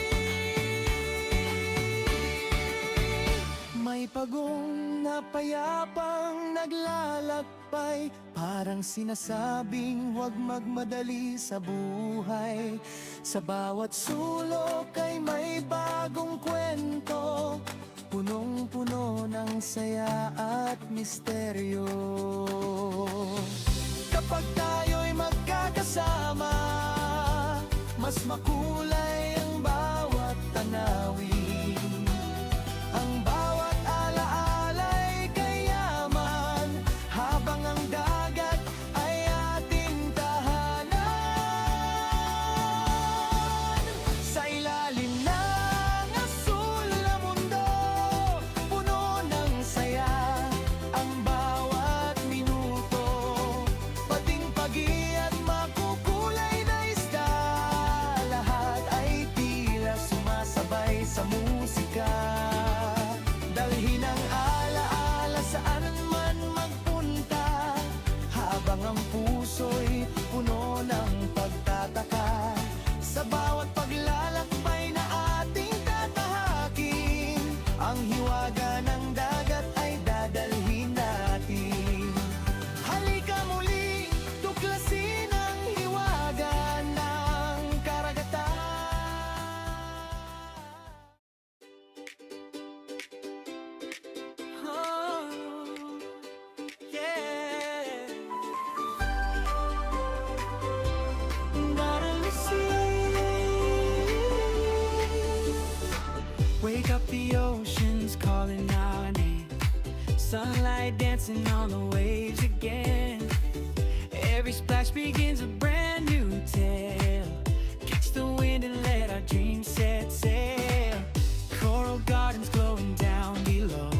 May pagong na payapang naglalakbay, parang sinasabing huwag magmadali sa buhay. Sa bawat sulok ay may bagong kwento, punong-puno ng saya at misteryo. Kapag tayo'y magkakasama, mas makulay ang bawat tanawin. Ang bawat alaala'y kayaman, habang ang dagat ay ating tahanan. Sa ilalim ng asul na mundo, puno ng saya ang bawat minuto. Pating pagi at makukulay na isda, lahat ay tila sumasabay sa musika. Dalhin ang alaala saan man magpunta, habang ang puso'y puno ng pagtataka. Sa bawat paglalakbay na ating tatahakin, ang hiwaga ng dagat ay dadalhin natin. Halika muli, tuklasin ang hiwaga ng karagatan. Oh, yeah. Bottom wake up, the ocean's calling our name. Sunlight dancing on the waves again. Every splash begins a brand new tale. Catch the wind and let our dreams set sail. Coral gardens glowing down below,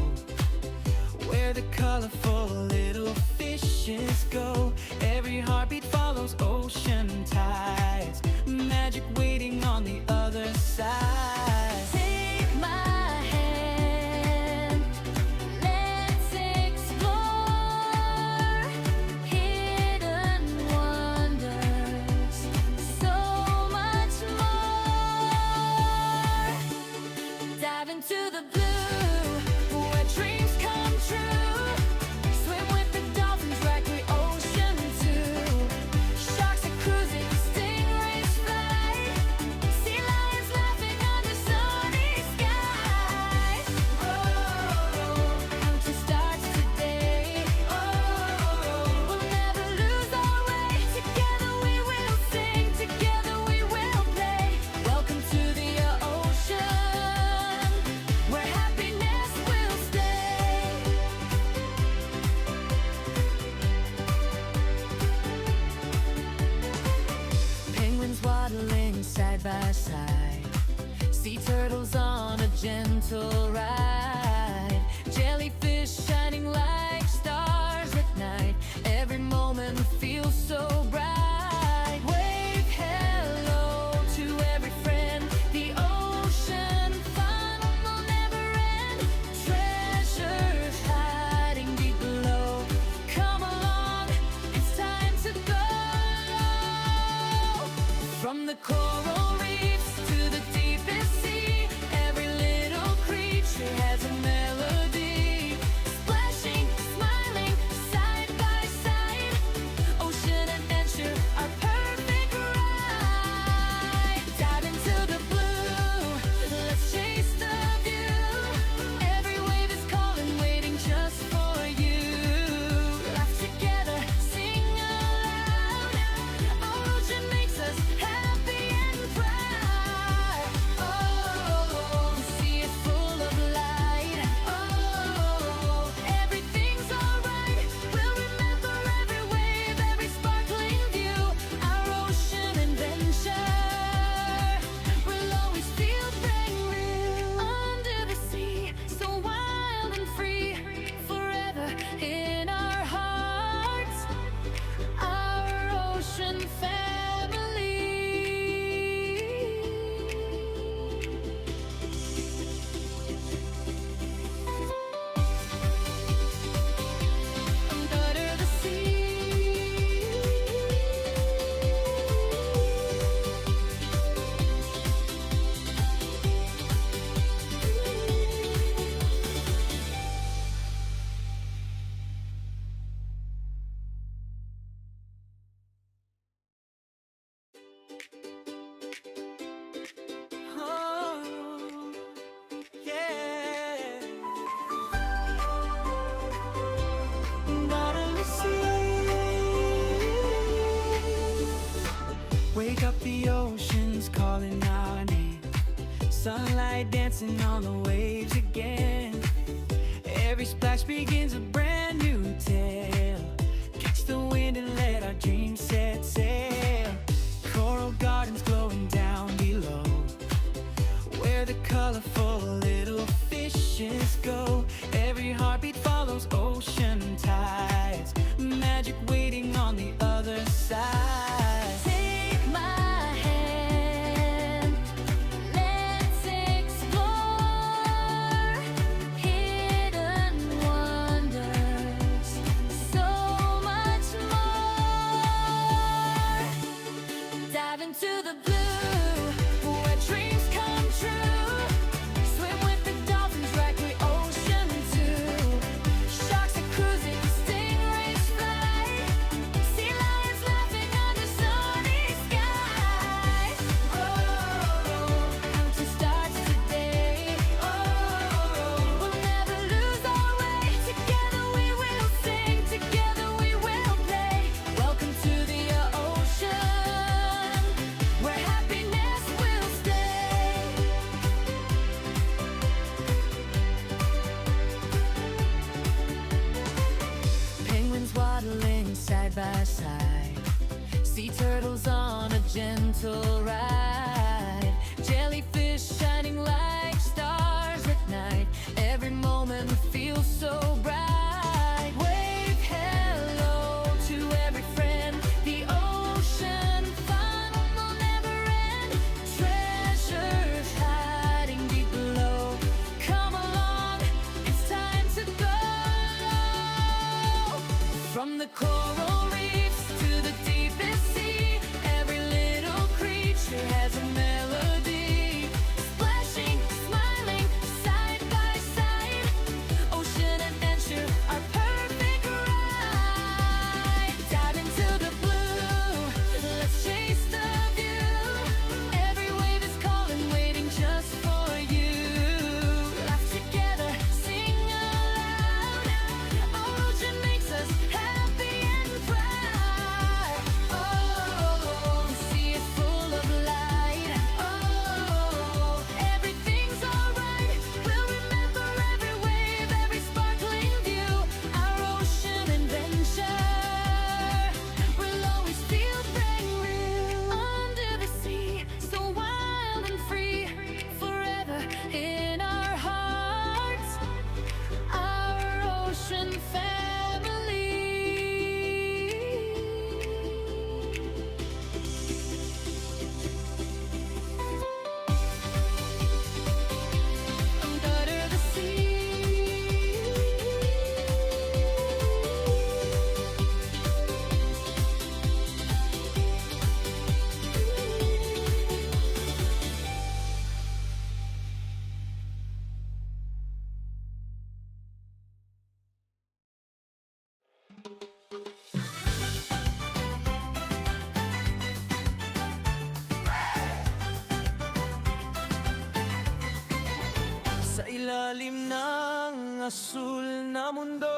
where the colorful little fishes go. Every heartbeat follows ocean tides, magic waiting on the other side. Take my hand, let's explore hidden wonders, so much more. Dive into the blue, where dreams come true. Swim with the dolphins, recreation too. Sharks are cruising, stingrays fly. Sea lions laughing under sunny skies. Oh, hunting starts today. Oh, we'll never lose our way. Together we will sing, together we will play. Welcome to the ocean, where happiness will stay. Penguins waddling side by side, sea turtles on a gentle ride, jellyfish shining like stars at night. Every moment feels so bright. Wave hello to every friend. The ocean fun will never end. Treasures hiding deep below. Come along, it's time to go. From the coral reefs to the deepest sea, every little creature Sunlight dancing on the waves again. Every splash begins a brand new tale. Catch the wind and let our dreams set sail. Coral gardens glowing down below, where the colorful little fishes go. Every heartbeat follows ocean tides. Magic waiting on the other side. Take my hand, let's explore hidden wonders, so much more. Dive into the blue, where dreams come true. Swim with the dolphins, recreate ocean too. Sharks are cruising, stingrays fly. Sea lions laughing under sunny skies. Oh, count the stars today. Oh, we'll never lose our way. Together we will sing, together we will play. Welcome to the ocean, where happiness will stay. Penguins waddling side by side, sea turtles on a gentle ride, jellyfish shining like stars at night. Every moment feels so bright. Wave hello to every friend. The ocean fun will never end. Treasures hiding deep below. Come along, it's time to go. From the coral reefs to the deepest sea, every little creature has a melody. Splashing, smiling, side by side. Ocean adventure, our perfect ride. Dive into the blue, let's chase the view. Every wave is calling, waiting just for you. Laugh together, sing aloud. Our ocean makes us happy and proud. Oh, the sea is full of light. Oh, everything's alright. We'll remember every wave, every sparkling view. Our ocean adventure will always feel brand new. Under the sea, so wild and free, forever in our hearts. Our ocean family. Under the Sa ilalim ng asul na mundo,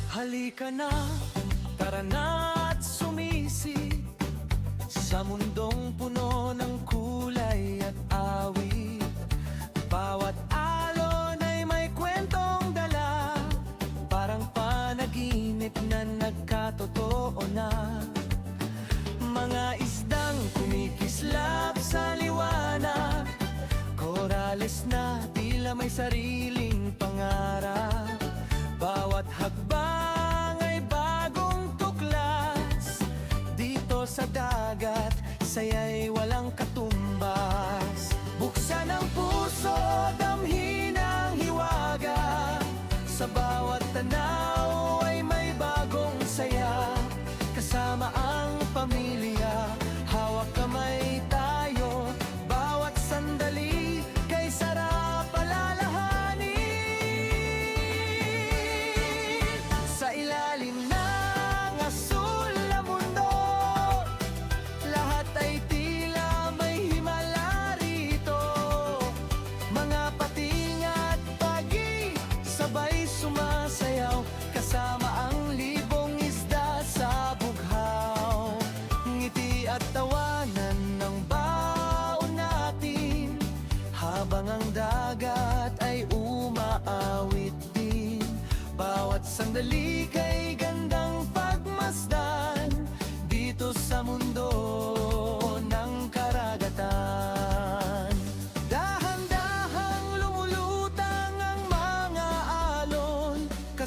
halika na, tara na at sumisip sa mundong puno ng kulay at awit. Bawat alon ay may kwentong dala, parang panaginip na nagkatotoo na. Mga isdang kumikislap sa liwanag, korales na tila may sariling pangarap. Bawat hakbang ay bagong tuklas, dito sa dagat saya'y walang katumbas. Buksan ang puso, damhin ang hiwaga, sa bawat tanaw ay may bagong saya. Kasama ang pamilya, hawak kamay tayo, bawat sandali kay sarap alalahanin. Sa ilalim ng asul na mundo, lahat ay tila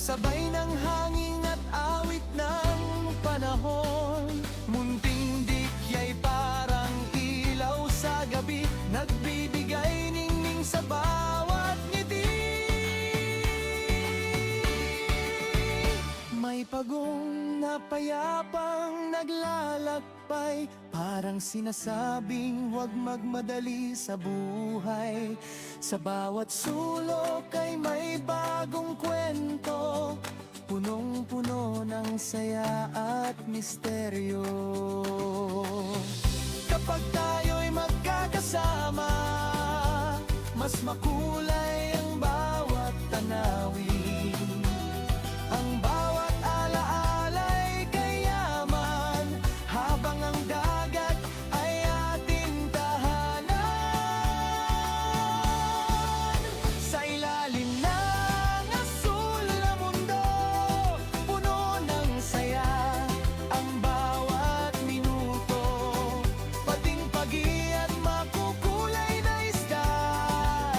kasabay ng hangin at awit ng panahon. Munting dikya'y parang ilaw sa gabi, nagbibigay ningning sa bawat ngiti. May pagong na payapang naglalakbay, parang sinasabing huwag magmadali sa buhay. Sa bawat sulok ay may bagong kwento, punong-puno ng saya at misteryo. Kapag tayo'y magkakasama, mas makulay ang bawat tanawin. Ang bawat alaala'y kayaman, habang ang dagat ay ating tahanan. Sa ilalim ng asul na mundo, puno ng saya ang bawat minuto. Pating pagi at makukulay na isda,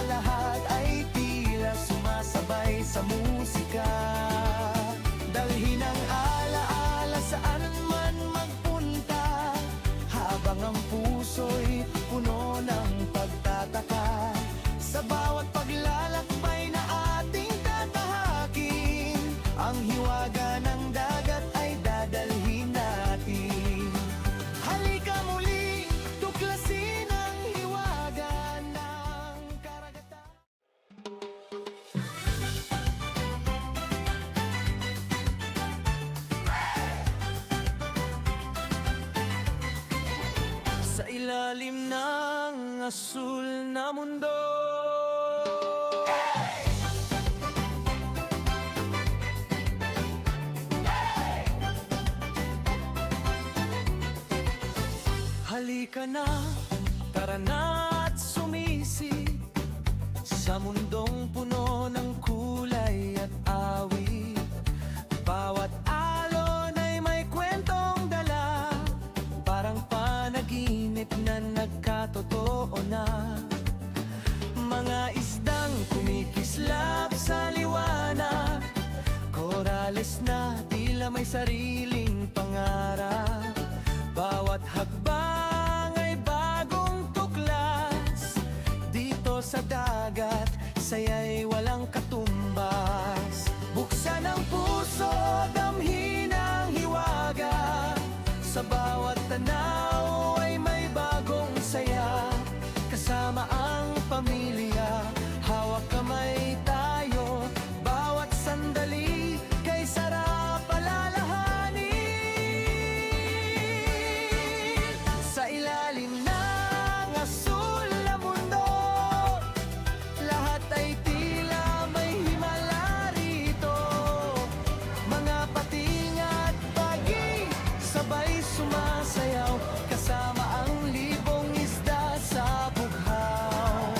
lahat ay tila sumasabay sa musika. Dalhin ang alaala saan man magpunta, habang ang puso'y puno ng pagtataka. Sa bawat paglalakbay na ating tatahakin, ang hiwaga ng dagat ay dadalhin natin. Halika muli, tuklasin ang hiwaga ng karagatan. Sa ilalim ng asul na mundo, halika na, tara na at sumisig sa mundong puno ng kulay at awit. Bawat alon ay may kwentong dala, parang panaginip na nagkatotoo na. Mga isdang kumikislap sa liwanag, korales na tila may sariling pangarap. Bawat hakbang ay bagong tuklas, dito sa dagat saya'y walang katumbas. Buksan ang puso, damhin ang hiwaga, sa bawat tanaw ay may bagong saya. Kasama ang pamilya, hawak kamay tayo, bawat sandali kay sarap alalahanin. Sa ilalim ng asul na mundo, lahat ay tila may himala rito. Mga pating at pagi, sabay sumasayaw, kasama ang libong isda sa bughaw.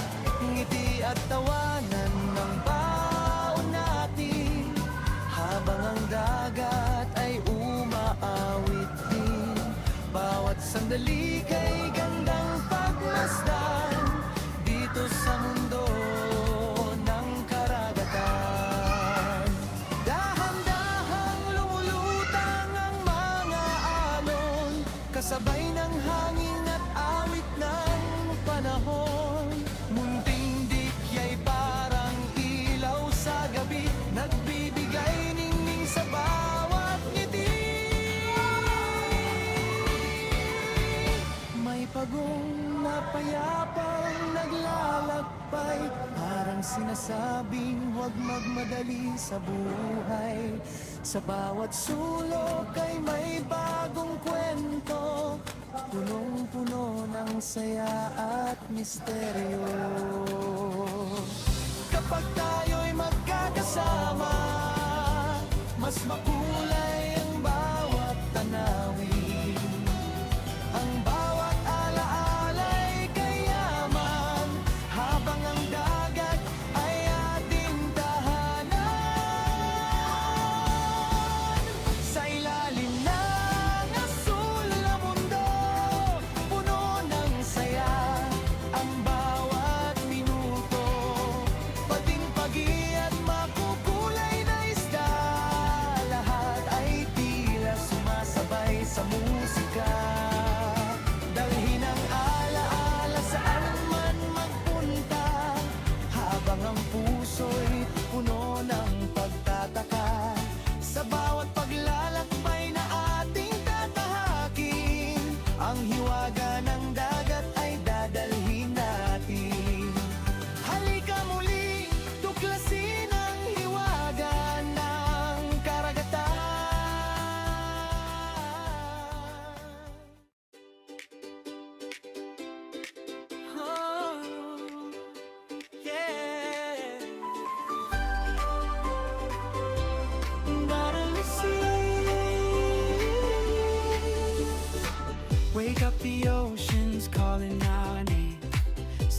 Ngiti at tawanan ng baon natin, habang ang dagat ay umaawit din. Bawat sandali kay gandang pagmasdan, dito sa mundo ng karagatan. Dahan-dahang lumulutang ang mga alon, kasabay ng hangin at awit ng panahon. Munting dikya'y parang ilaw sa gabi, nagbibigay ningning sa bawat ngiti. May pagong na payapang naglalakbay, parang sinasabing huwag magmadali sa buhay. Sa bawat sulok ay may bagong kwento, punong-puno ng saya at misteryo. Kapag tayo'y magkakasama, mas makulay ang bawat tanawin. Ang bawat alaala'y kayaman, habang ang dagat ay ating tahanan. Sa ilalim ng asul na mundo, puno ng saya ang bawat minuto. Pating pagi at makukulay na isda,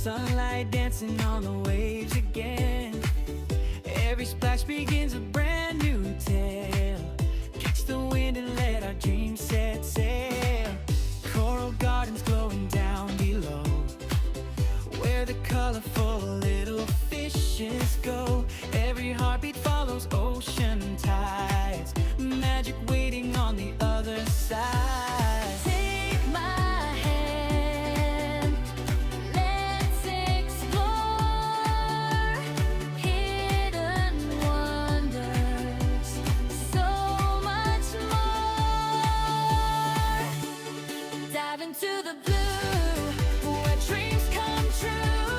Sunlight dancing on the waves again. Every splash begins a brand new tale. Catch the wind and let our dreams set sail. Coral gardens glowing down below, where the colorful little fishes go. Every heartbeat follows ocean tides. Magic waiting on the other side. Take my hand, let's explore hidden wonders, so much more. Dive into the blue, where dreams come true.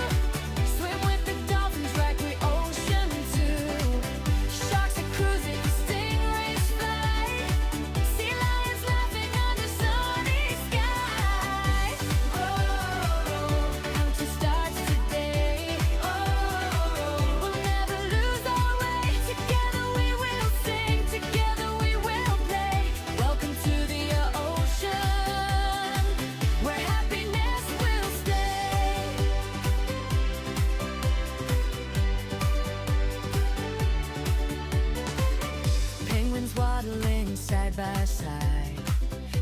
Swim with the dolphins, recreate ocean too. Sharks are cruising, stingrays fly. Sea lions laughing under sunny skies. Oh, count your stars today. Oh, we'll never lose our way. Together we will sing, together we will play. Welcome to the ocean, where happiness will stay. Penguins waddling side by side,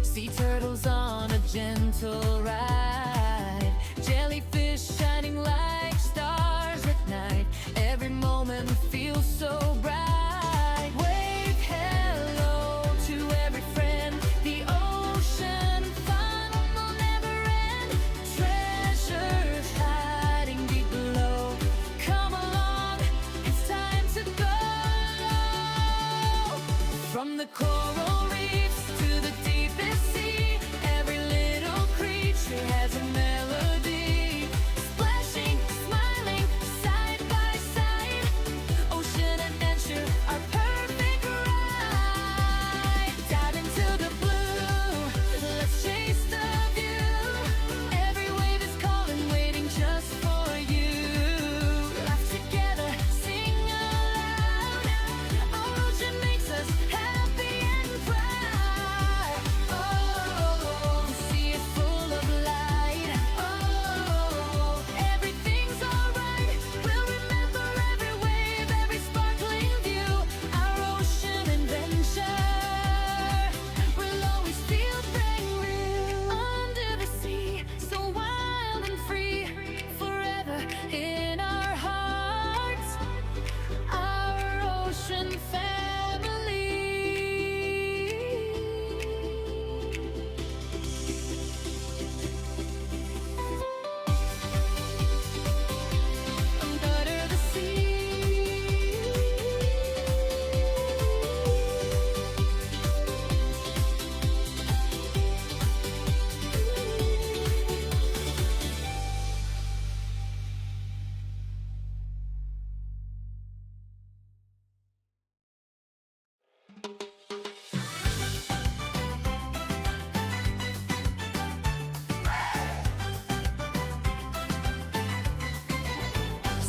sea turtles on a gentle ride, jellyfish shining like stars at night. Every moment feels so bright. Wave hello to every friend. The ocean fun will never end. Treasures hiding deep below. Come along, it's time to go. From the coral reefs to the deepest sea, every little creature has a melody. Splashing, smiling, side by side. Ocean adventure, our perfect ride. Dive into the blue, let's chase the view. Every wave is calling, waiting just for you. Laugh together, sing aloud. Our ocean makes us happy and proud. Oh, the sea is full of light. Oh, everything's alright. We'll remember every wave, every sparkling view. Our ocean adventure will always feel brand new. Under the sea, so wild and free, forever in our hearts. Our ocean family. Under the sea.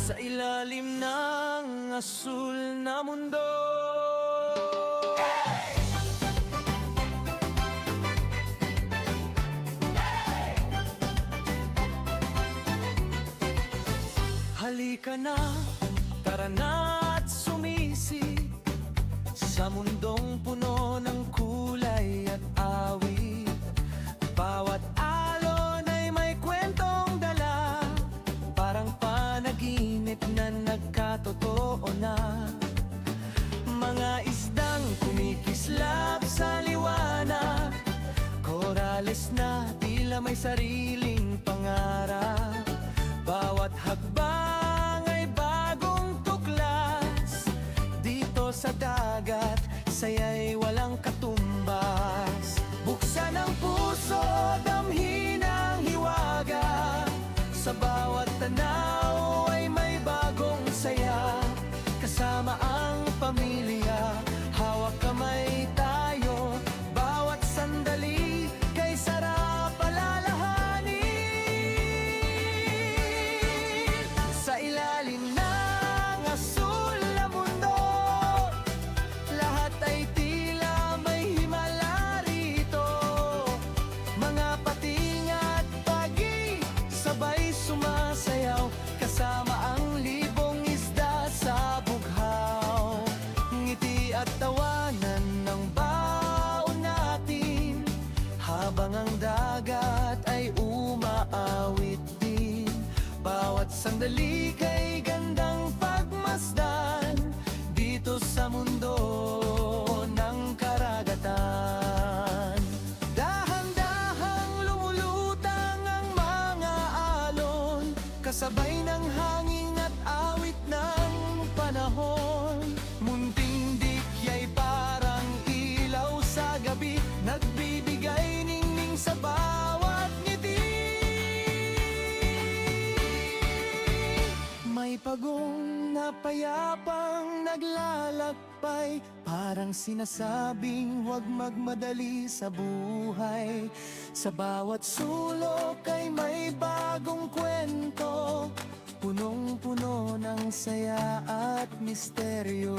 Sa ilalim ng asul na mundo, halika na, tara na at sumisip sa mundong puno ng kulay at awit. Bawat alon ay may kwentong dala, parang panaginip na nagkatotoo na. Mga isdang kumikislap sa liwanag, korales na tila may sariling pangarap. Bawat hakbang ay bagong tuklas, dito sa dagat, saya'y walang katumbas. Buksan ang puso, damhin ang hiwaga, sa bawat tanaw ay may bagong saya. Kasama ang pamilya, hawak kamay tayo, bawat sandali kay sarap alalahanin. Sa ilalim ng asul na mundo, lahat ay tila may sandali kay gandang pagmasdan dito sa mundo ng karagatan. Dahan-dahang lumulutang ang mga alon, kasabay ng hangin at awit ng panahon. Munting dikya'y parang ilaw sa gabi, nagbibigay ningning sa bawat ngiti. May pagong na payapang naglalakbay, parang sinasabing huwag magmadali sa buhay. Sa bawat sulok ay may bagong kwento, punong-puno ng saya at misteryo.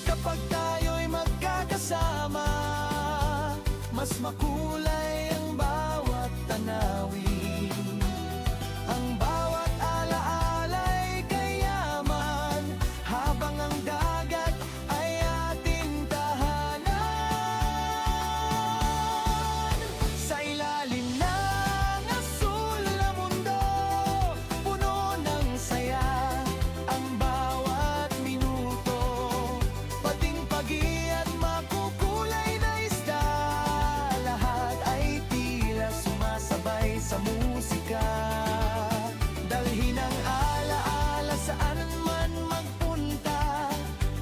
Kapag tayo'y magkakasama, mas makulay ang bawat tanawin. Ang bawat alaala'y kayaman, habang ang dagat ay ating tahanan. Sa ilalim ng asul na mundo, puno ng saya ang bawat minuto. Pating pagi at makukulay na isda, lahat ay tila sumasabay sa musika. Dalhin ang alaala saan man magpunta,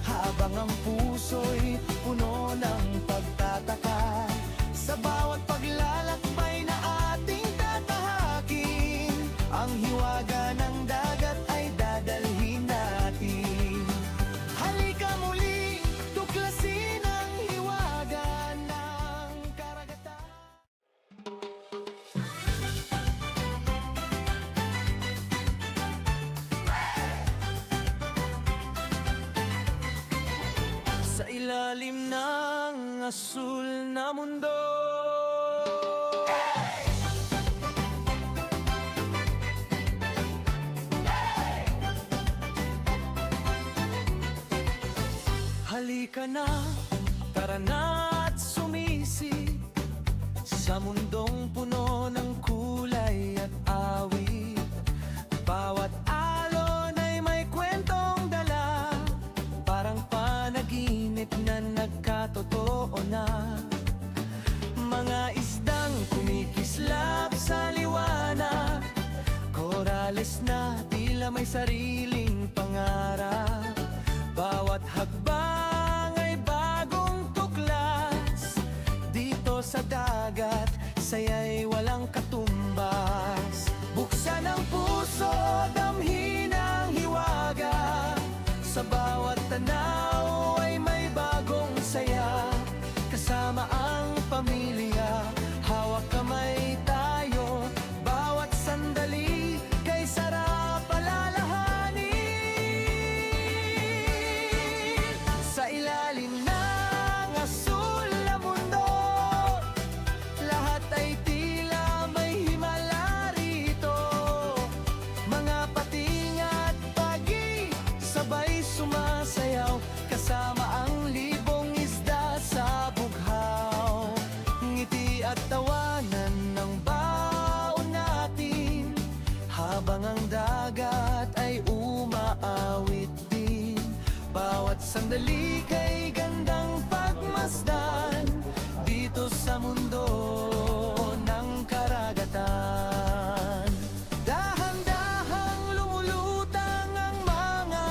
habang ang puso'y puno ng pagtataka. Sa bawat paglalakbay na ating tatahakin, ang hiwaga ng dagat ay dadalhin natin. Halika muli, tuklasin ang hiwaga ng karagatan. Sa ilalim ng asul na mundo, halika na, tara na at sumisip sa mundong puno ng kulay at awit. Bawat alon ay may kwentong dala, parang panaginip na nagkatotoo na. Mga isdang kumikislap sa liwanag, korales na tila may sariling pangarap. Bawat hakbang ay bagong tuklas, dito sa dagat saya'y walang katumbas. Buksan ang puso, damhin ang hiwaga, sa bawat tanaw ay may bagong saya. Kasama ang pamilya, hawak kamay tayo, bawat sandali kay sarap alalahanin. Sa ilalim ng asul na mundo, lahat ay tila may himala rito. Mga pating at pagi, sabay sumasayaw, kasama ang libong isda sa bughaw. Ngiti at tawanan ng baon natin, habang ang dagat ay umaawit din. Bawat sandali kay gandang pagmasdan dito sa mundo ng karagatan. Dahan-dahang lumulutang ang mga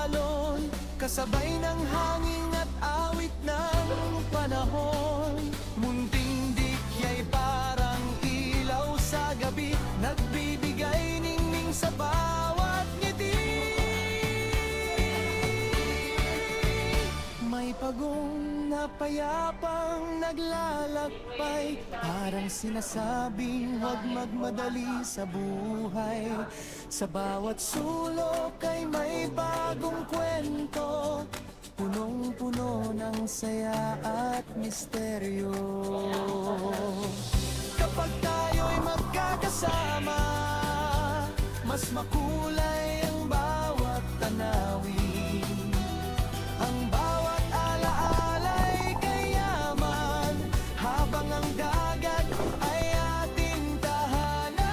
alon, kasabay ng hangin at awit ng panahon. Munting dikya'y parang ilaw sa gabi, nagbibigay ningning sa bawat ngiti. May pagong na payapang naglalakbay, parang sinasabing huwag magmadali sa buhay. Sa bawat sulok ay may bagong kwento, punong-puno ng saya at misteryo. Kapag tayo'y magkakasama, mas makulay ang bawat tanawin. Ang bawat alaala'y kayaman, habang ang dagat ay ating tahanan.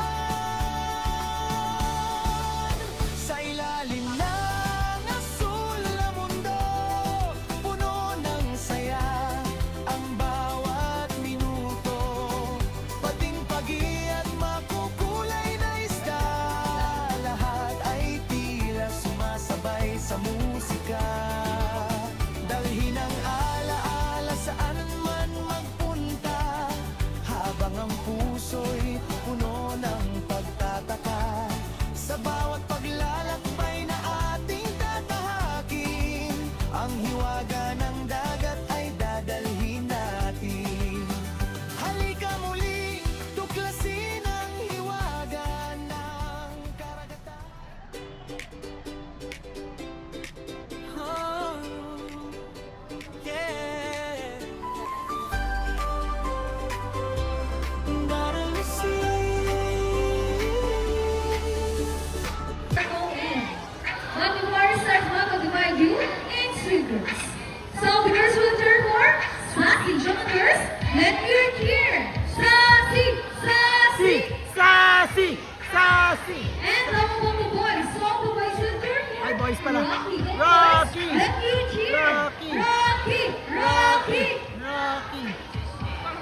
let me hear Sassy, Sassy. Sassy! Sassy! And the boys, all the boys will turn here. Ay, boys pala. Rocky, go Rocky. boys. Let me cheer. Rocky. Rocky, Rocky. Rocky!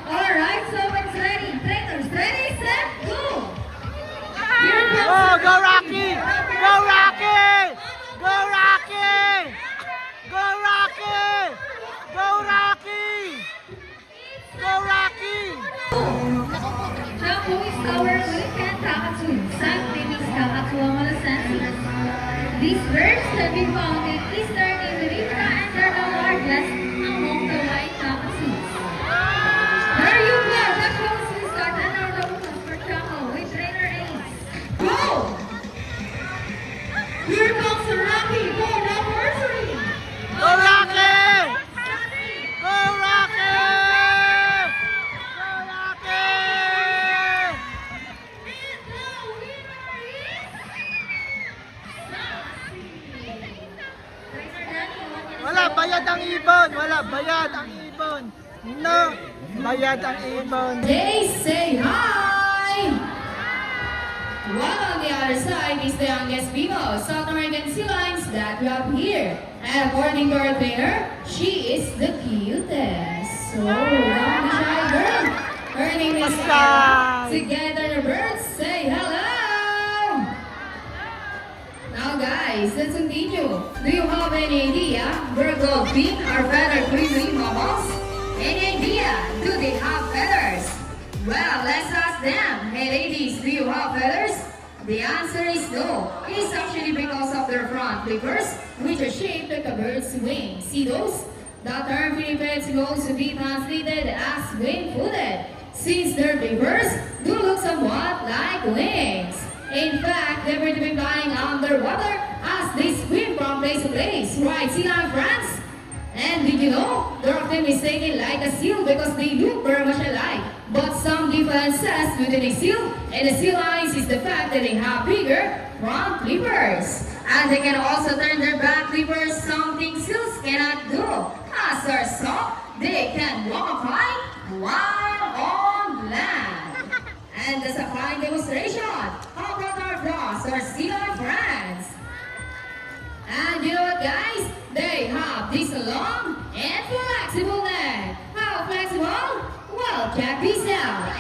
Alright, so it's ready. Trainers, ready, set, go. Here comes Oh, the go Rocky! Go Rocky! Go Rocky! Go Rocky! Go Rocky! Go Rocky! Jumbo is our weekend Takatsu. San babies Takatsu among the senses. These birds can be found in eastern Indonesia and are the largest among the white Takatsus. There you go. That shows we start another woman for Jumbo with trainer Ace. Go! Here comes the Rocky. Go, Nursery. Go Rocky! Go Rocky! Go Rocky! Wala, bayad ang ibon! Wala, bayad ang ibon! No! Bayad ang ibon! They say hi! While on the other side is the youngest female South American sea lions that we have here. And according to our trainer, she is the cutest. So, don't be shy girl. Her name is Kyla. Together the birds say hello! Now guys, let's continue. Do you have any idea where golfing are feathered grizzly mammals? Any idea? Do they have feathers? Well, let's ask them. Hey ladies, do you have feathers? The answer is no. It's actually because of their front flippers, which are shaped like a bird's wing. See those? The term Philippines can also be translated as wing-footed, since their flippers do look somewhat like wings. In fact, they were to be flying underwater as they swim from place to place, right, sea lion friends? And did you know, they're often mistaken like a seal because they look very much alike. But some differences within a seal and the sea lions is the fact that they have bigger front flippers. And they can also turn their back flippers, something seals cannot do. As are soft, they can walk high while on land. And as a fine demonstration, how about our frogs or sea lion friends? And you know what guys? They have this long and flexible neck. How flexible? Well, check this out.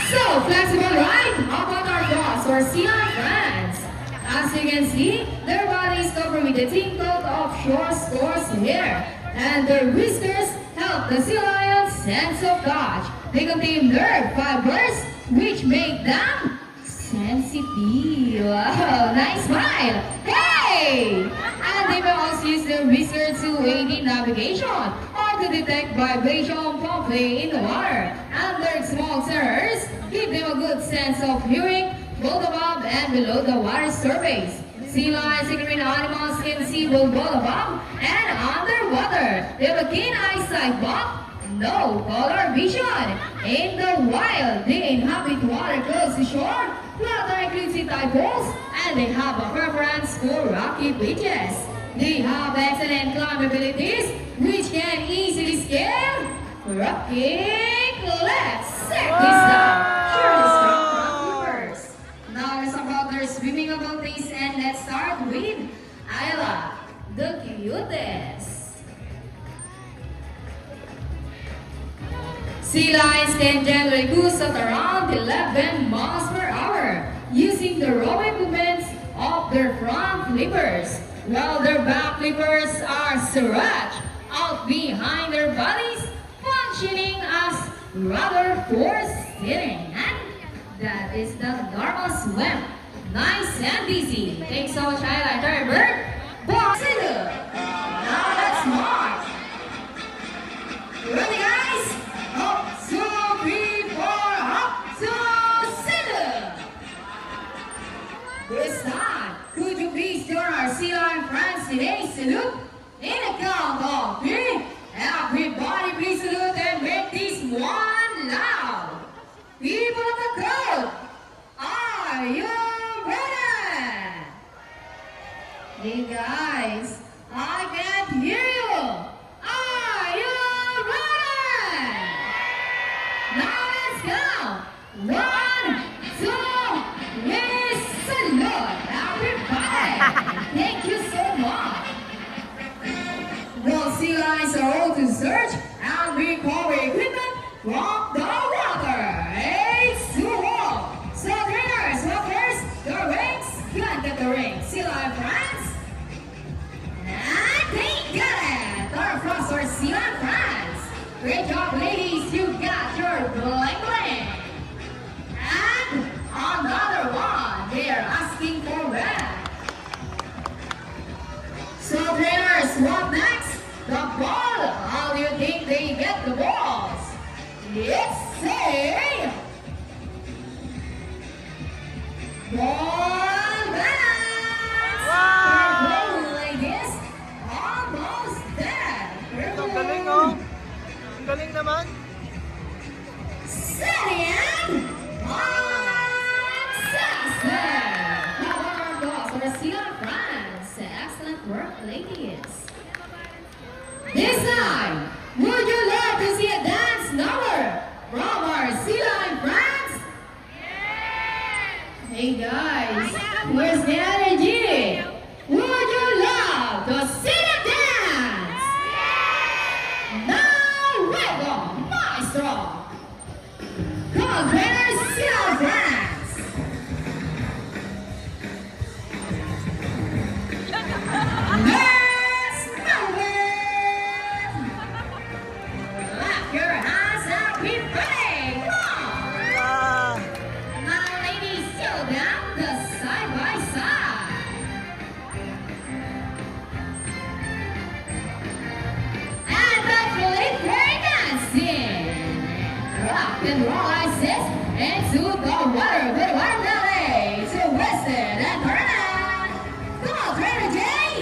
So flexible, right? How about our frogs or sea lion friends? As you can see, their body is covered with a thin coat of short coarse hair. And their whiskers help the sea lion's sense of touch. They contain nerve fibers which make them sensitive. Wow, nice smile. Hey! And they may also use their whiskers to aid in navigation or to detect vibration from play in the water. And their small sensors give them a good sense of hearing both above and below the water surface. Sea lions and marine animals can see both above and underwater. They have a keen eyesight but no color vision. In the wild, they inhabit water close to shore, not directly to tide pools, and they have a preference for rocky beaches. They have excellent climb abilities, which can easily scale rocky cliffs. Check this out. Here is rock first. Now let's talk about their swimming abilities, and let's start with Ayla, the cutest. Sea lions can generally cruise at around 11 miles per hour using the rowing movements of their front flippers, while their back flippers are stretched out behind their bodies, functioning as rudder for steering. And that is the normal swim. Nice and easy. Thanks so much, highlighter bird. Consider. Now that's smart. Ready, guys? Up, 2, 3, 4, up, 2, center. This time, could you please join our sea lion friends today? Salute in a count of 3. Everybody, please salute and make this one loud. People of the crowd, are you ready? Hey guys, The sea lions are all to search and recover equipment from the water. It's too long. So trainers, walkers, the rings, plant the ring. Sea lion friends. And they got it. Our frogs are sea lion friends. Great job, ladies. You got your bling bling. And another one. They're asking for red. So trainers, what next? The ball. How do you think they get the balls? It's a ball bounce. Wow! Like this, almost there. Ang galing, oh. Ang galing naman. Steady and success. Power goes for Sila France. Excellent work, ladies. This time, would you love to see a dance number from our Sila in France? Hey guys, where's the energy? Would you love to see the dance? Now we go, maestro. Come on, trainers, Sila in France. Let's move it. Clap your hands and be ready. Come on. Now, ladies, settle down the side by side. And actually break dancing. Rock and roll ISIS into the water with our belly. To twist it and turn it. Come on, Trainer Jay.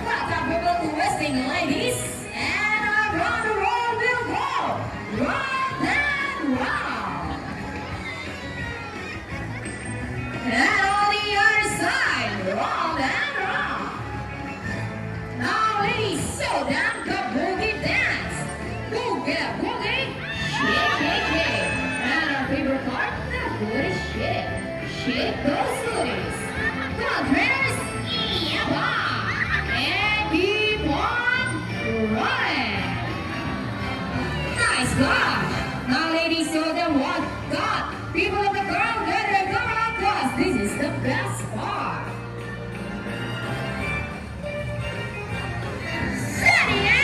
Lots of people twisting, ladies. And around the world we'll go. Round and round. And on the other side, round and round. Now, ladies, show them the boogie dance. Boogie, boogie, shake, shake, shake. And our favorite part, the booty shake. Shake those booties. Come on, trainers, yeah, and keep on running. Nice gosh. Now, ladies, show them what God. People of the girl, get it, come on, cause this is the best part. Steady and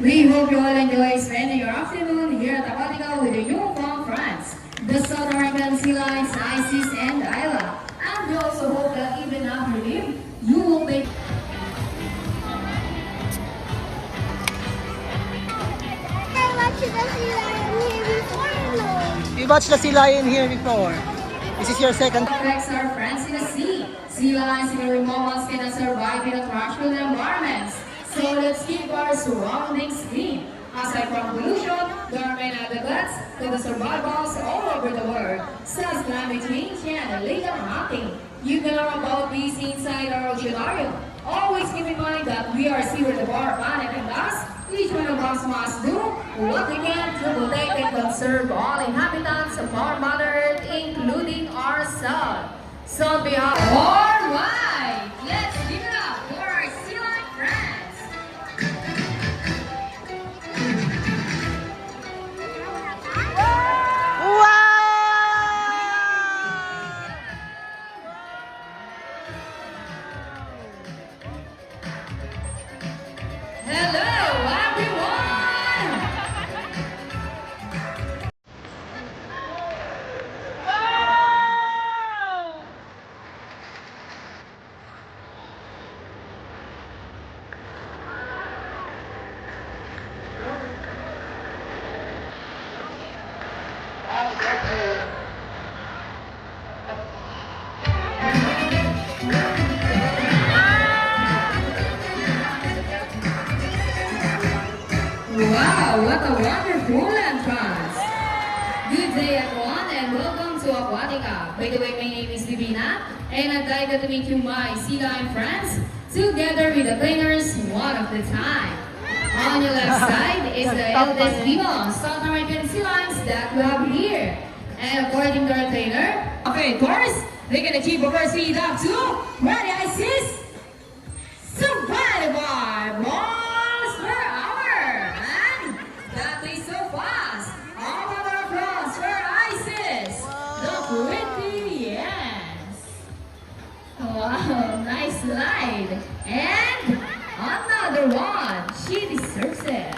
we hope you all enjoy spending your afternoon here at Aquatica with the Uniform France, the South American Sea Lions, Isis, and Isla. And we also hope that even after leave, you will make I watched the sea lion here before, no. You watched the sea lion here before. This is your second. Effects are friends in the sea. Sea lions in the remote ones cannot survive in a harsh-filled environments. So let's keep our surroundings clean. Aside from pollution, there are many other threats to the survivals all over the world, such as climate change and illegal hunting. You can learn about these inside our oceanarium. Always keep in mind that we are steward of our planet and thus, each one of us must do what we can to protect and conserve all inhabitants of our Mother Earth, including ourselves. So on behalf of all right, let's give it up for our sea lion friends. Hello, everyone! pool entrance. Good day everyone and welcome to Aquatica. By the way, my name is Divina and I'd like to meet you my sea lion friends together with the trainers one of the time. On your left side is the eldest female South American sea lions that we have here. And according to our trainer, okay, course, they can achieve a first speed up to, ready, I sis, 75 miles per hour. And that is so fast. All of our applause for ISIS, the pretty yes. Wow, nice slide. And another one. She deserves it.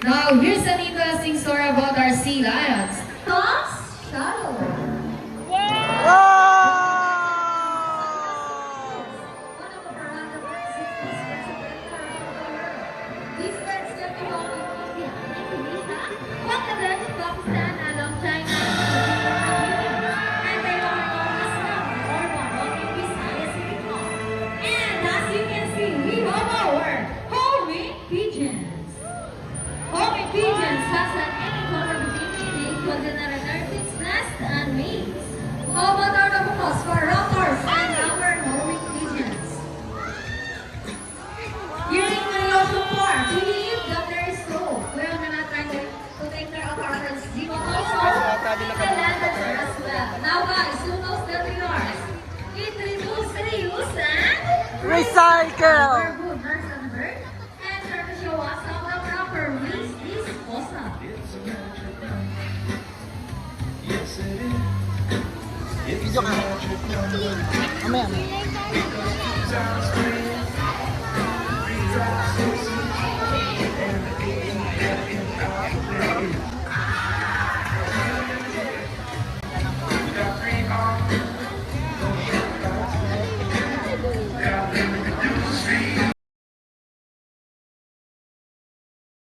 Now, here's an interesting story about our sea lions. Toss shuttle. One of the Miranda birds is these birds get to walk in India and Indonesia, Bangladesh, Pakistan, along China, and they are known as Nam or Marong in Visayas region. And as you can see, we have our homing pigeons. Homing pigeons has an any color between meaning continental nervous nest and wings. How about our applause for rockers and our homing pigeons? During my local park, we believe that there is hope. We're gonna try to take care of our friends. Zima also, the landers as well. Now guys, who knows the three R's? It reduce, reuse, and Recycle! we're good nurse and bird. And try to show us how the proper waste disposal. Video ka. Mamaya.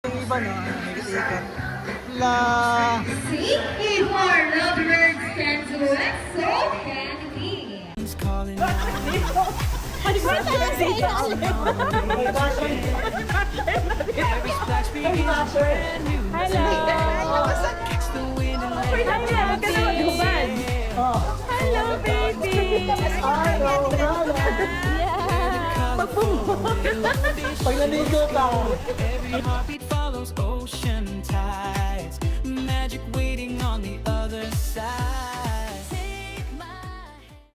Yung iba no, nag-iikat. La... See, if our lovebirds can do it, so can we. It's calling out. Every splash begins a brand new day. Catch the wind and let it Hello, baby! Pag naligo ka. Every heartbeat follows ocean tides. Magic waiting on the other side.